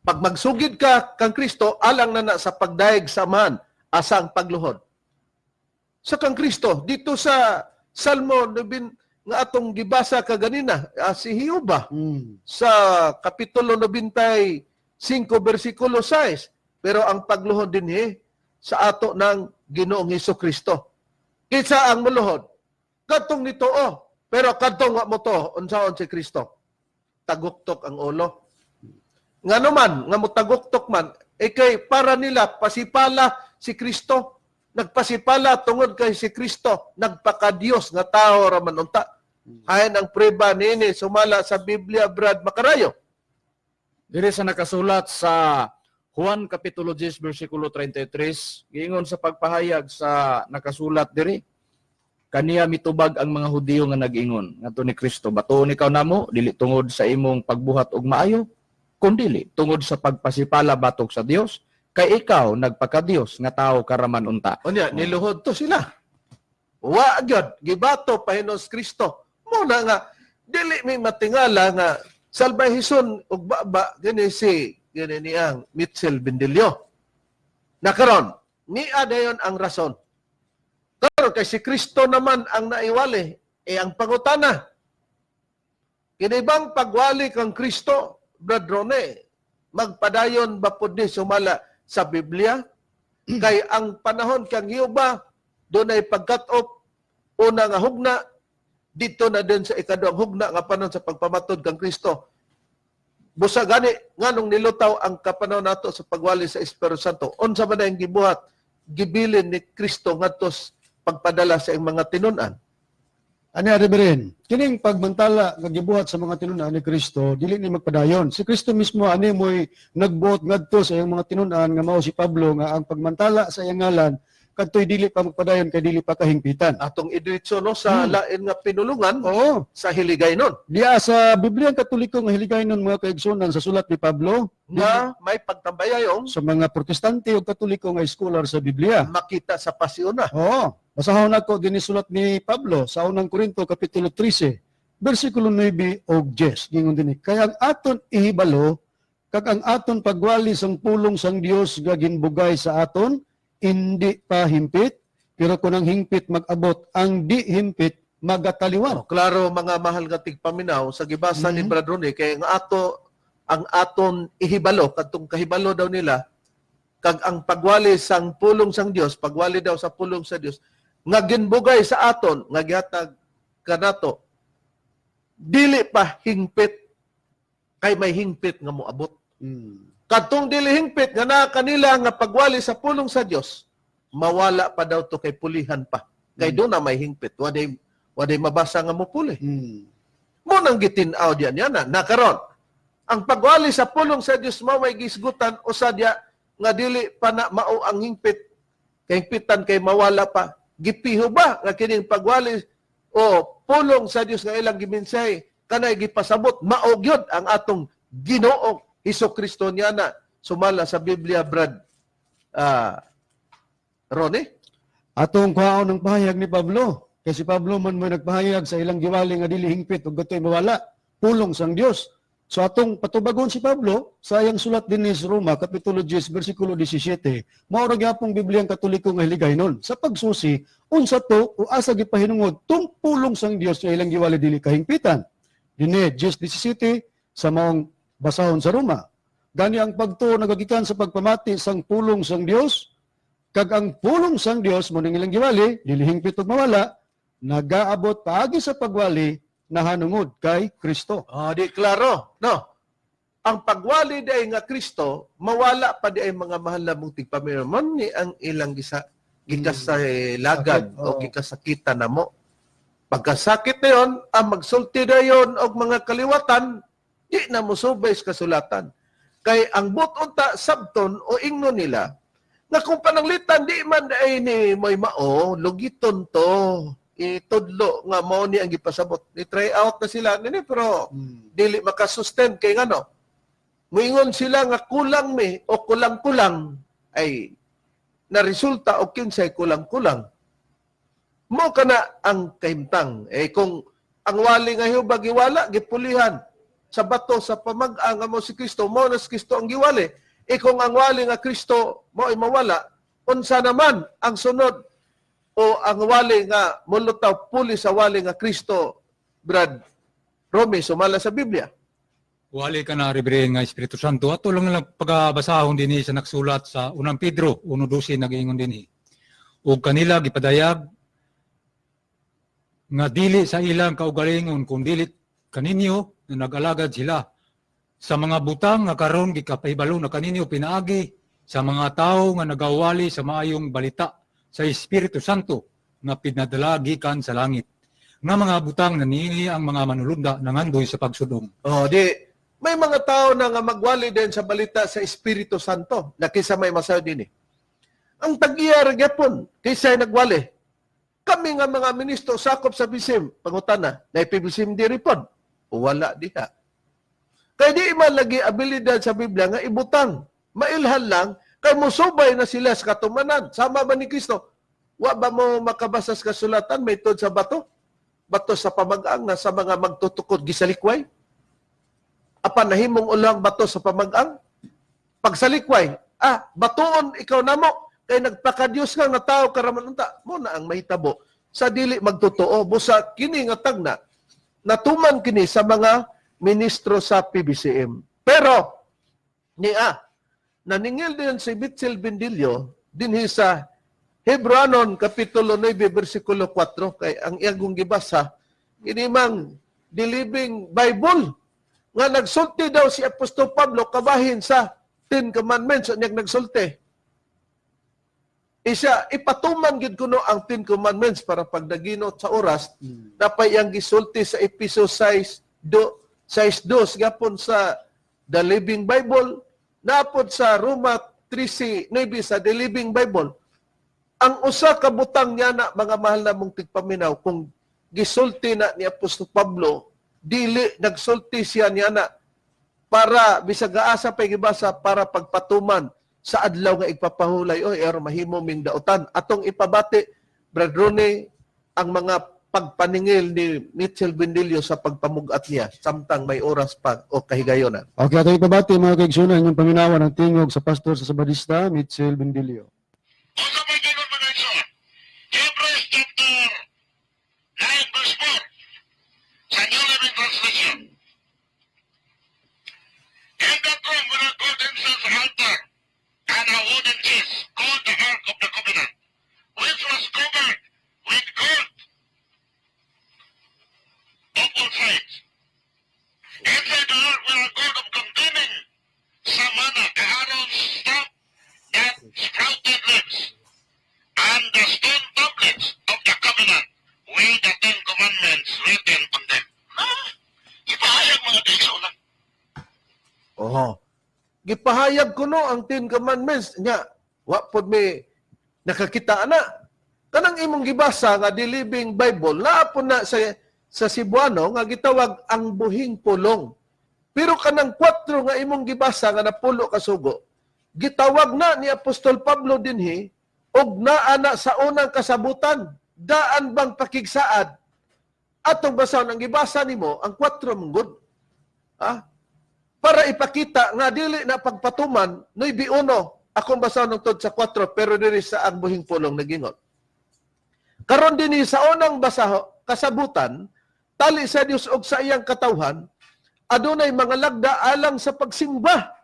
Pag magsugid ka kang Kristo, alang na sa pagdaig sa man, asang pagluhod. Sa kang Kristo, dito sa Salmo nga atong gibasa kaganina, si Hioba, sa kapitulo 95, versikulo 6. Pero ang pagluhod din sa ato ng Ginoong Hesukristo. Kitsa ang muluhod. Kadtong nito pero kadtong wa mo to, unsaon si Kristo. Taguktok ang ulo. Nga naman, nga mo taguktok man, kay para nila pasipala si Kristo. Nagpasipala tungod kay si Kristo, nagpaka-Dios nga tao raman unta. Hayan ang preba nini sumala sa Biblia, Brad Macarayo. Diri sa nakasulat sa Juan kapitulo 10 bersikulo 33, giingon sa pagpahayag sa nakasulat diri, kaniya mitubag ang mga Hudiyo nga nag-ingon ngadto ni Kristo, batuon ikaw namo dili tungod sa imong pagbuhat og maayo, kundi tungod sa pagpasipala batok sa Dios, kay ikaw nagpaka-Dios nga tawo karaman unta. Unya, niluhod to sila. Wa gyud gibato pahinos Kristo. Muna nga dili may matingala nga salbahison ug baba gani niyang Mitchell Bendilio. Nakaron, niya dayon ang rason. Karon kay si Kristo naman ang naiwali, ang pangutana. Kinibang pagwali kang Kristo, Brad Rone, magpadayon ba pud ni sumala sa Biblia? Kay ang panahon kang Hioba, doon ay pagkat-op, una nga hugna, dito na din sa ikaduang hugna nga panahon sa pagpamatod kang Kristo. Busa gani nganong nilutaw ang kapanahon nato sa pagwali sa Espiritu Santo. Unsa man ang gibuhat gibilin ni Kristo ngadto pagpadala sa iyang mga tinun-an. Ani Reverend, kining pagmantala nga gibuhat sa mga tinun-an ni Kristo dili ni magpadayon. Si Kristo mismo ani mo'y nagbuot ngadto sa iyang mga tinun-an nga mao si Pablo nga ang pagmantala sa iyang ngalan kadtoy dili pa magpadayon kay dili pa kahingpitan. Atong idiretso no sa lain nga pinulungan Oo. sa hiligaynon Diya sa Biblia Katoliko nga hiligaynon mga kaigsunan sa sulat ni Pablo nga may pagtambayayong sa mga protestante o katoliko nga scholar sa Biblia. makita sa pasiuna. Oo. Basahon ako din sulat ni Pablo sa unang Korinto kapitulo 13, bersikulo 9 og 10. Gingon dinhi, kaya ang aton ihibalo kag ang aton pagwali sang pulong sang Dios nga ginbugay sa aton hindi pa himpit, pero kung ang himpit mag-abot, ang di himpit magataliwan. Klaro mga mahal nga tigpaminaw sa gibasa ni Brad Ronnie kay ang aton ihibalo kadtong kahibalo daw nila kag ang pagwali sang pulong sang Dios, pagwali daw sa pulong sa Dios nga ginbugay sa aton nga gihatag kanato dili pa hingpit kay may hingpit nga moabot. Kadtong dili hingpit nga naa kanila nga pagwali sa pulong sa Dios, mawala pa daw to kay pulihan pa. Kay doon na may hingpit, waday mabasa nga mopuli. Mo nang gitin-aw diyan yan na karon. Ang pagwali sa pulong sa Dios mao may gisgutan usadya nga dili pa na mao ang hingpit. Kay hingpitan kay mawala pa. Gipiho ba nga kining pagwali o pulong sa Dios nga ilang giminsay kanay gipasabot mao gyud ang atong Ginoo Hesukristo niya na sumala sa Biblia, Brad Ronnie? Atong kuhaon ng pahayag ni Pablo. Kasi Pablo man mo nagpahayag sa ilang giwali nga dili hingpit ug gatoy mawala. Pulong sang Dios. So atong patubagon si Pablo sa iyang sulat din sa Roma, Kapitulo 10, versikulo 17, mao ra gyapong Bibliang Katoliko nga hiligaynon. Sa pagsusi, unsa to o asa gipahinungod tung pulong sang Dios nga ilang giwali dili kahingpitan. Dini 10:17 sa maong basahon sa Roma. Gani ang pagtuo nagagikan sa pagpamati sang pulong sang Dios, kag ang pulong sang Dios mo ning ilang giwali dili hingpit ug mawala, nagaabot paagi sa pagwali nahanungod kay Kristo. Di klaro, no? Ang pagwali day nga Kristo, mawala pa di ay mga mahal na mong tigpaminaw. Man ni ang ilang gikasaylagad Sakit, o gikasakitan na mo. Pagkasakit na yun, ang magsulti na yun o mga kaliwatan, di na mo subay sa kasulatan. Kay ang butonta sabton o ingno nila, na kung pananglitan, di man ay ni may mao, lugiton to. Itudlo nga mo ni ang gipasabot. Ni-try out na sila nini pero dili makasustain kay ngano. Muingon sila nga kulang mi o kulang-kulang ay naresulta o kinsay kulang-kulang. Mo kana ang kahimtang. Kung ang wali nga hiubag giwala gipulihan sa bato sa pamag-ang mo si Kristo, mo na si Kristo ang giwali. Kung ang wali nga Kristo mo ay mawala, unsa naman ang sunod o ang wali nga mulutaw puli sa wali nga Kristo, Brad Romy, sumala sa Biblia. Wali ka na Reverend nga Espiritu Santo. Ato lang pagbasahon din sa naksulat sa unang Pedro 1:12 nag-ingon din. Ug kanila gipadayag nga dili sa ilang kaugalingon kung dili kaninyo na nag-alagad sila sa mga butang nga karon gikapahibalo na kaninyo pinaagi sa mga tawo nga nagawali sa maayong balita sa Espiritu Santo nga pinadala gikan sa langit. Nga mga butang na niini ang mga manulunda nangandoy sa pagsudong. May mga tao na nga magwali din sa balita sa Espiritu Santo na kisa may masayo din. Ang tag-iya gyapon kaysa nagwali. Kami nga mga ministro sakop sa bisim, pangutana, na ipibisim di ripon. Wala diha. Kaya di man lagi abilidad sa Biblia nga ibutang. Mailhan lang, kay musubay na sila sa katumanan. Sama ba ni Kristo? Wa ba mo makabasa sa kasulatan, may tod sa bato? Bato sa pamag-ang na sa mga magtutukod gisalikway? Apan nahimong ulang bato sa pamag-ang? Pagsalikway, batoon ikaw namo, kay nagpakadiyos ka nga tao karamanunta, mo na ang mahitabo sa dili magtotoo, busa kini nga tagna, natuman kini sa mga ministro sa PBCM. Pero, naningil din si Mitchell Bendilio dinhi sa Hebreanon Kapitulo 9, versikulo 4, kay ang iyang gibasa, inimang the Living Bible, nga nagsulti daw si Apostol Pablo kabahin sa 10 Commandments, niyang nagsulti. Ipatuman gid kuno ang 10 Commandments para pagdaginot sa oras, napay ang gisulti sa Episo 6:2 gapon sa The Living Bible, napod sa Roma 13:9 sa The Living Bible. Ang usa ka butang niya na mga mahal na mong tigpaminaw, kung gisulti na ni Apostol Pablo, dili nagsulti siya niya na para bisag gaasa pa gibasa para pagpatuman sa adlaw nga igpapahulay mahimo ming dautan. Atong ipabati, Brad Ronnie, ang mga pagpaningil ni Mitchell Bendilio sa pagpamugat niya samtang may oras pa o kahigayonan. Okay, ato ipabati mga kaigsunan yung paminawan ng tingog sa pastor sa Sabadista, Mitchell Bendilio. Unsa may ganun mga igsoon? Hebrews chapter 9 verse 4 sa New Living Translation. In that room were a golden incense altar and a wooden case called the Ark of the Covenant, which was covered with gold on all sides. Inside the ark were a gold of containing some manna, Aaron's staff that sprouted leaves, and the stone tablets of the covenant with the 10 commandments written on them. Ipahayag mga kaigsunan. Gipahayag ko no ang 10 Commandments nya. Wa pod may nakakita na. Kanang imong gibasa nga The Living Bible, naapon na sa Cebuano nga gitawag ang buhing pulong. Pero kanang 4 nga imong gibasa nga napulo ka sugo, gitawag na ni Apostol Pablo dinhi og naana sa unang kasabutan. Daan bang pakigsaad? Atong basahon ang gibasa nimo ang 4 munggod. para ipakita nga dili na pagpatuman, 9:1, akong basahon ng tod sa 4, pero diri sa ang buhing pulong nagingon. Karon dinhi sa unang kasabutan, tali sa Dios og sa iyang katawhan, adunay mga lagda alang sa pagsimba.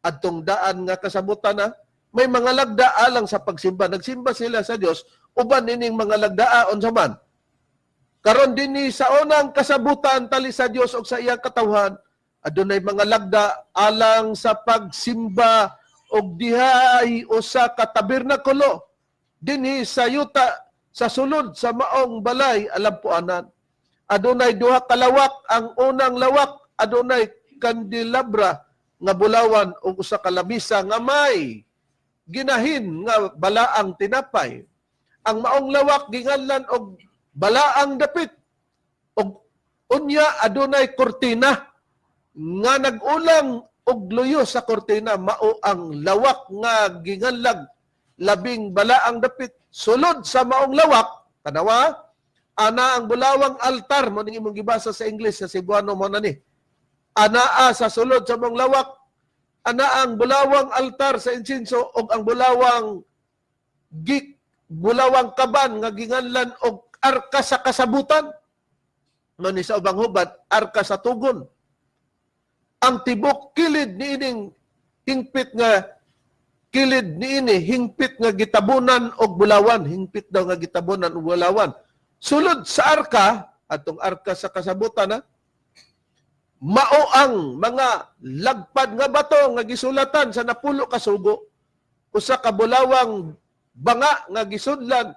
Adtong daan nga kasabutan na, may mga lagda alang sa pagsimba. Nagsimba sila sa Dios, uban nining mga lagdaaon sa man. Karon dinhi sa unang kasabutan, tali sa Dios og sa iyang katawhan, adunay mga lagda alang sa pagsimba og dihay usa ka tabernakulo dinhi sa yuta sa sulod sa maong balay alampuanan. Adunay duha ka lawak, ang unang lawak adunay kandelabra nga bulawan ug usa ka lamisa nga may ginahin nga balaang tinapay. Ang maong lawak ginganlan og balaang dapit. Og unya adunay kortina nga nag-ulang og luyo sa kortina, mao ang lawak nga ginganlag labing balaang dapit. Sulod sa maong lawak, tanawa, ana ang bulawang altar, mo ning imong gibasa sa English, sa Cebuano mo na ni. Anaa sa sulod sa maong lawak, ana ang bulawang altar sa insinso og ang bulawang bulawang kaban nga ginganlan og arka sa kasabutan. No ni sa ubang hubad, arka sa tugon. Ang tibok kilid niining hingpit nga hingpit nga gitabunan og bulawan, hingpit daw nga gitabunan og bulawan. Sulod sa arka, atong arka sa kasabutan na, mao ang mga lagpad nga bato nga gisulatan sa 10 ka sugo, usa ka bulawang banga nga gisudlan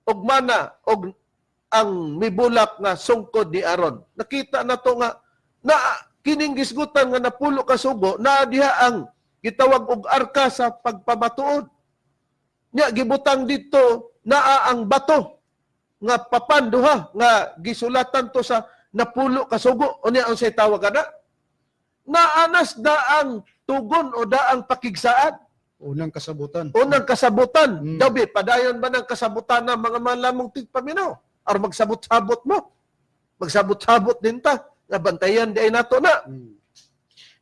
og mana og ang mibulak nga sungkod ni Aaron. Nakita na to nga na kining gisgutan nga 10 ka sugo na diha ang gitawag og arka sa pagpamatuod. Nya gibutang dito naa ang bato nga papanduha nga gisulatan to sa 10 ka sugo. Unya ang say tawag ana? Naanas daang tugon o daang pakigsaad. Unang kasabutan. Unang kasabutan. Dabi, padayon ba ng kasabutan ng mga malamong tigpaminaw? Or magsabot-sabot mo? Magsabot-sabot din ta. Nabantayan di ay nato na.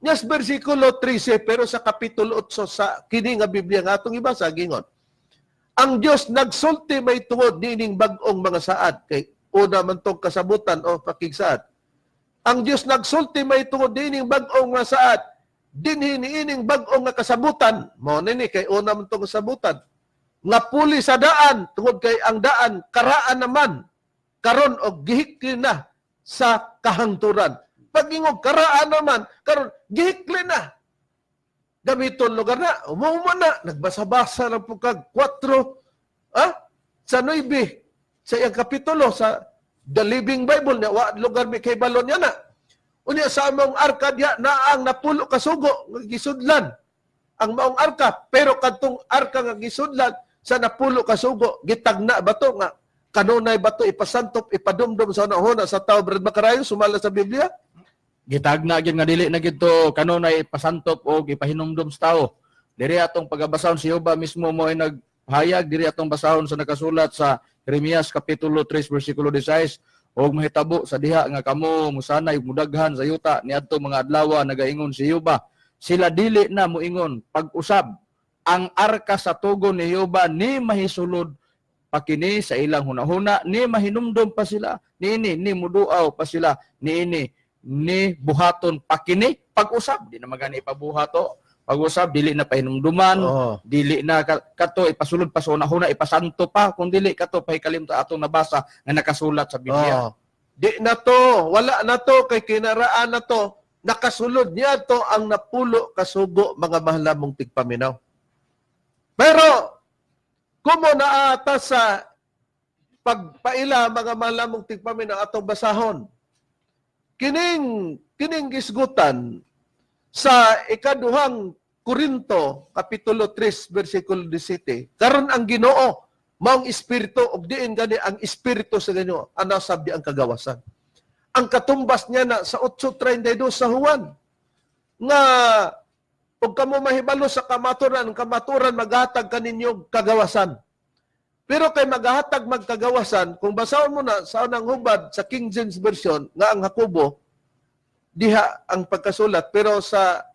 Yes, versikulo 13, pero sa kapitulo 8 sa kini nga Biblia nga atong ibasa, gingon. Ang Dios nagsulti may tungod niining bag-ong mga saad. Kay una man tong kasabutan o pakigsaad. Ang Dios nagsulti may tungod niining bag-ong mga saad. Dinhi niining bag-ong nga kasabutan. Mao nini kay una man tong kasabutan. Nga puli sa daan, tungod kay ang daan, karaan naman, karon og gihikli na sa kahangturan. Pag-ingog karaan naman, karon gihikli na. Gamiton lugar na, umuman na, nagbasa-basa ng pagkag 4, sa 9, sa iyang kapitulo, sa The Living Bible, na lugar may kay balon niya na. Unya sa among arka diya, na ang 10 ka sugo, gisudlan. Ang maong arka, pero kadtong arka nga gisudlan, sa 10 ka sugo, gitagna ba to nga, kanunay ba to ipasantop, ipadumdum sa unahuna sa tao, Brad Macarayo, sumala sa Biblia? Gitagna gyud nga dili na gito kanunay pasantop o ipahinumdum sa tao. Diri atong pagabasahon si Jehova mismo mo ay naghayag, diri atong basahon sa nakasulat sa Jeremias kapitulo 3 bersikulo 16, og mahitabo sa diha nga kamo musanay mudaghan sa yuta niadto mga adlaw nagaingon si Jehova. Sila dili na moingon pag-usab ang arka sa tugon ni Jehova ni mahisulod pakini sa ilang hunahuna, ni mahinumdum pa sila, ni muduaw pa sila, ni buhaton pakini pag-usab di na magani ipabuhato pag-usab dili na pahinumduman dili na kato ipasulod pa sa una ipasanto pa kung dili kato pahikalim ta atong nabasa nga nakasulat sa Biblia. Di na to, wala na to kay kinaraan na to, nakasulod niya to ang 10 kasugo mga mahalamong tigpaminaw. Pero kumo na ata sa pagpaila mga mahalamong tigpaminaw atong basahon. Kining gisgutan sa ikaduhang Korinto, kapitulo 3, versikulo 17, karon ang Ginoo, maong espiritu, og diin gani ang espiritu sa Ginoo, anasab di ang kagawasan. Ang katumbas niya na sa 8:32 sa Juan, nga, og kamo mahibalo sa kamaturan maghatag kaninyo kagawasan. Pero kay maghatag magkagawasan, kung basahon mo na sa unang hubad sa King James Version, nga ang Hakubo, diha ang pagkasulat, pero sa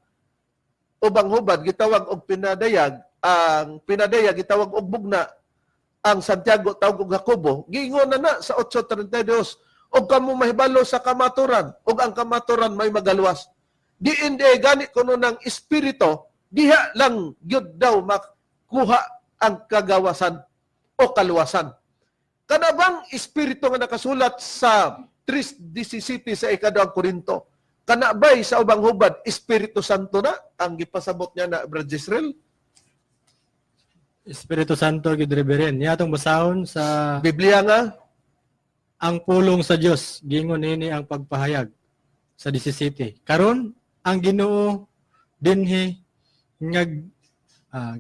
ubang hubad gitawag og pinadayag, ang pinadayag gitawag og bugna, ang Santiago tawag og Jacobo, giingon na sa 8:32, og kamo mahibalo sa kamaturan, og ang kamaturan may magaluwas. Diin di gani kuno ng espiritu, diha lang gyud daw makuha ang kagawasan o kaluwasan. Kanabang espiritu nga nakasulat sa 3:17 sa ikaduhang Korinto, kanabay sa ubang hubad, Espiritu Santo na ang gipasabot niya na Brad Jezreel? Espiritu Santo gid Reverend. Niya atong basahon sa Biblia nga, ang pulong sa Dios, gingon nini ang pagpahayag sa 17. Karon ang Ginoo dinhi ngag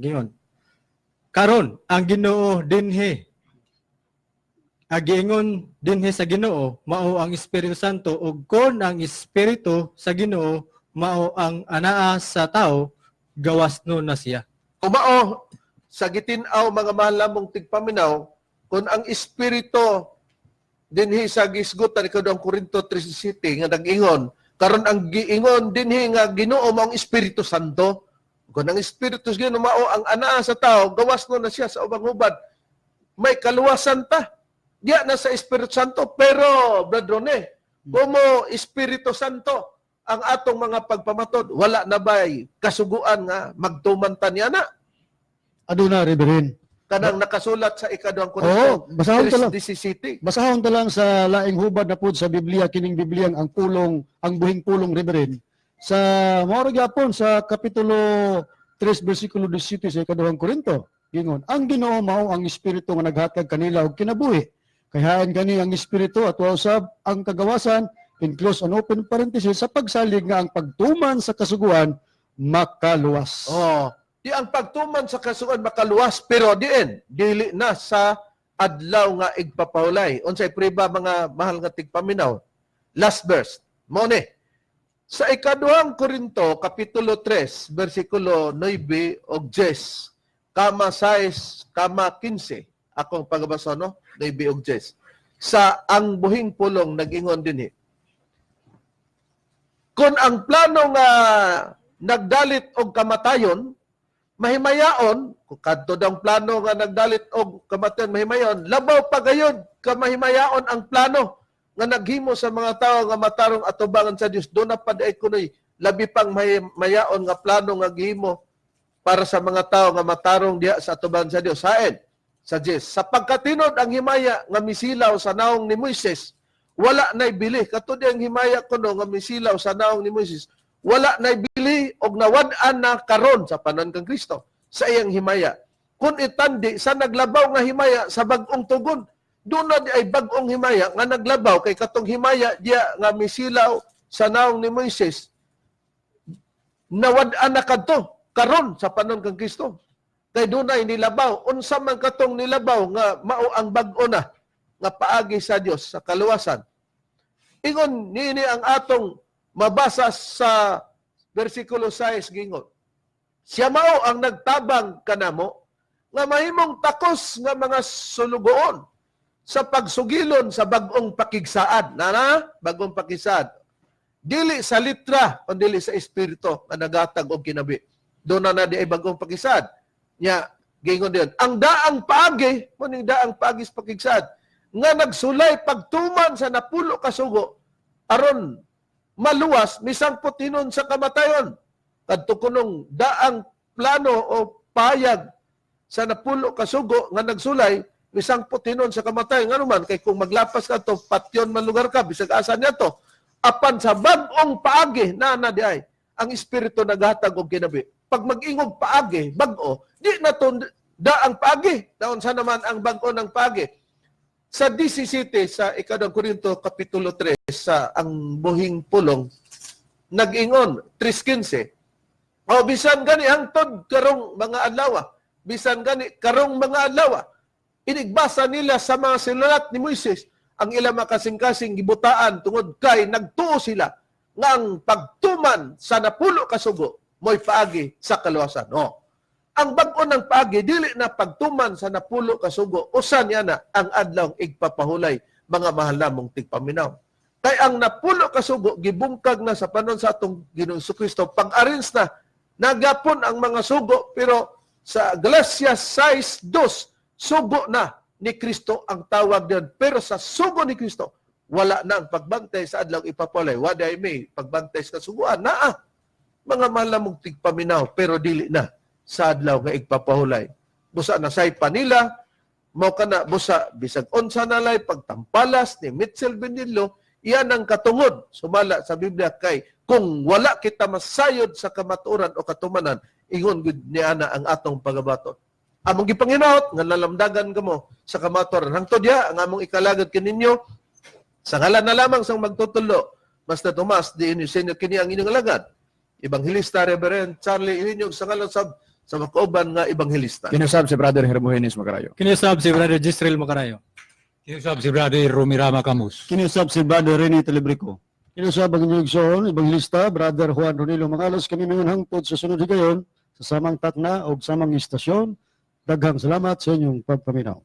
gingon. Karon ang Ginoo dinhi agingon dinhi sa Ginoo mao ang Espiritu Santo, ug kon ang Espiritu sa Ginoo mao ang anaa sa tao, gawas no na siya. kumao sa gitinaw mga mahal namong tigpaminaw, kung ang espiritu dinhi sa gisgutan ikaduhang Korinto 3:17 nga nag-ingon, karon ang giingon dinhi nga Ginoo mao ang Espiritu Santo. Kung ang Espiritu sa Ginoo mao ang anaa sa tao, gawas no na siya sa ubang hubad. May kaluwasan ta. Diya na sa Espiritu Santo, pero Brad Rone, como Espiritu Santo ang atong mga pagpamatod, wala na ba'y kasuguan nga magtumantan niya na? Aduna, Reverend. Kanang nakasulat sa ikaduhang Korinto, basahon ta lang. 3:17. Basahon ta lang sa laing hubad na pud sa Biblia, kining Bibliang ang pulong, ang buhing pulong, Reverend. Sa mao gyapon sa kapitulo 3 bersikulo 17 sa ikaduhang Korinto, gingon, ang Ginoo mao ang espiritu nga naghatag kanila og kinabuhi. Kaya kani ang espiritu at usab ang kagawasan, in close and open parenthesis, sa pagsalig nga ang pagtuman sa kasuguan makaluwas. Oh, di ang pagtuman sa kasuguan makaluwas, pero dili na sa adlaw nga igpapahulay. Unsay priba mga mahal nga tigpaminaw. Last verse. Mo ni. Sa ikaduhang Korinto kapitulo 3 bersikulo 9 og 10, kama 6, kama 15, akong pagbasa no, 9 og 10. Sa ang buhing pulong nag-ingon dinhi. Kung ang plano nga nagdalit og kamatayon, mahimayaon, kung kadto daw plano nga nagdalit og kamatayon, mahimayaon, labaw pa gayud kamahimayaon ang plano nga naghimo sa mga tao nga matarong atubangan sa Dios. Doon na paday kunoy labi pang mahimayaon nga plano nga gihimo para sa mga tao nga matarong diha sa atubangan sa Dios. Haen sa Dios. Sa pagkatinod ang himaya nga misilaw sa naong ni Moises, wala nay bili. Katud ang himaya kuno nga misilaw sa naong ni Moises, wala nay bili og nawad-an na karon sa panahon kang Kristo sa iyang himaya. Kung itandi sa naglabaw nga himaya sa bag-ong tugon, doon na di ay bag-ong himaya nga naglabaw kay katong himaya diya nga misilaw sa naong ni Moises, nawad-an na kadto karon sa panahon kang Kristo. Kay doon ay nilabaw. Unsa man katong nilabaw nga mao ang bag-o na nga paagi sa Dios sa kaluwasan. Ingon niini ang atong mabasa sa versikulo 6 gingon. Siya mao ang nagtabang kanamo nga mahimong takos nga mga sulugoon sa pagsugilon sa bag-ong pakigsaad. Bag-ong pakigsaad. Dili sa litra o dili sa espiritu nga nagatag og kinabi. Doon na di ay bag-ong pakigsaad. Nya gingon din. Ang daang paagi, muning daang paagi sa pakigsaad, nga nagsulay pagtuman sa napulo ka sugo aron maluwas misang putinon sa kamatayon. Kadto kunong daang plano o payag sa napulo ka sugo nga nagsulay misang putinon sa kamatayon. Nga naman, kay kung maglapas ka to, patyon man lugar ka, bisag asa niya to, apan sa bag-ong paagi, na di ay, ang espiritu naghatag og kinabi. Pag mag-ingog paagi, bag-o, di na to daang paagi. Daon sa naman ang bag-o ng paagi. Sa 17 sa ikaduhang Korinto kapitulo 3 sa ang buhing pulong, nag-ingon, 3:15, o bisan gani hangtod karong mga adlaw, bisan gani karong mga adlaw, inigbasa nila sa mga sinulat ni Moises ang ilang makasing-kasing gibutaan tungod kay nagtuo sila nga ang pagtuman sa napulo ka sugo mo'y paagi sa kaluwasan. Ang bag-o ng paagi, dili na pagtuman sa napulo ka sugo, usan niya na ang adlaw igpapahulay, mga mahal namong tigpaminaw. Kay ang napulo ka sugo gibungkag na sa panon sa atong Ginoong Kristo, pag-arrange na nagapon ang mga sugo, pero sa Galatians 6:2 sugo na ni Kristo ang tawag diyan, pero sa sugo ni Kristo wala na ang pagbantay sa adlaw ipapulay. Waday may pagbantay sa suguan naa. Mga malamong tigpaminaw pero dili na sa adlaw nga igpapahulay. Busa na say panila, mao kana busa bisag unsa nalay pagtampalas ni Mitchell Benillo, iyan ang katungod sumala sa Biblia kay kung wala kita masayod sa kamatuoran o katumanan, ingon gud niya na ang atong pagabaton. Among gipanginaot nga nalamdagan kamo sa kamatuoran hangtod diha ang among ikalagad kininyo sa ngalan na lamang sang magtutulo, Master Tomas di Inisenyo kini ang inyong alagad. Ebanghilista Reverend Charlie Ihinyog sa ngalan sa makauban nga ebanghilista. Kinusab si Brother Hermogenes Macarayo. Kinisab si Brother Gisrael Macarayo. Kinusab si Brother Romirama Camus. Kinusab si Brother Rene Telebrico. Kinusab ang inyong igsoon, Ebanghilista, Brother Juan Ronilo Mangalos, kami mga hangtod sa sunod higayon, sa samang takna o samang istasyon. Daghang salamat sa inyong pagpaminaw.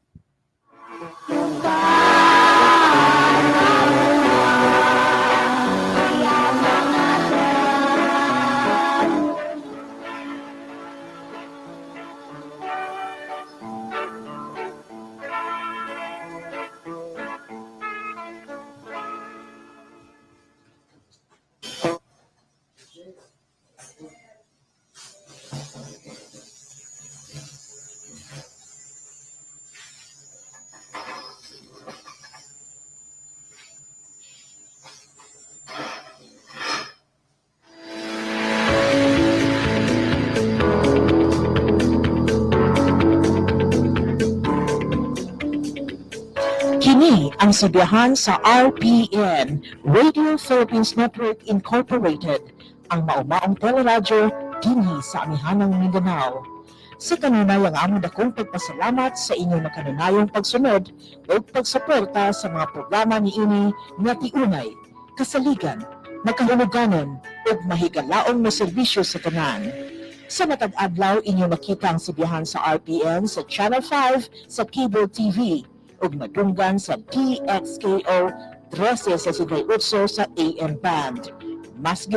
Kini ang sibiyahan sa RPN, Radio Philippines Network Incorporated, ang maumaong teleradyo dinhi sa amihanang Mindanao. Sa kanunay ang among dakong pagpasalamat sa inyong nakanunayong pagsunod o pagsuporta sa mga programa ni ini nga tiunay, kasaligan, makahuluganon o mahigalaong na serbisyo sa tanan. Sa matag adlaw inyo makita ang sibiyahan sa RPN sa Channel 5 sa Cable TV ug nadunggan sa DXKO 13 sa 68 sa AM band. Mas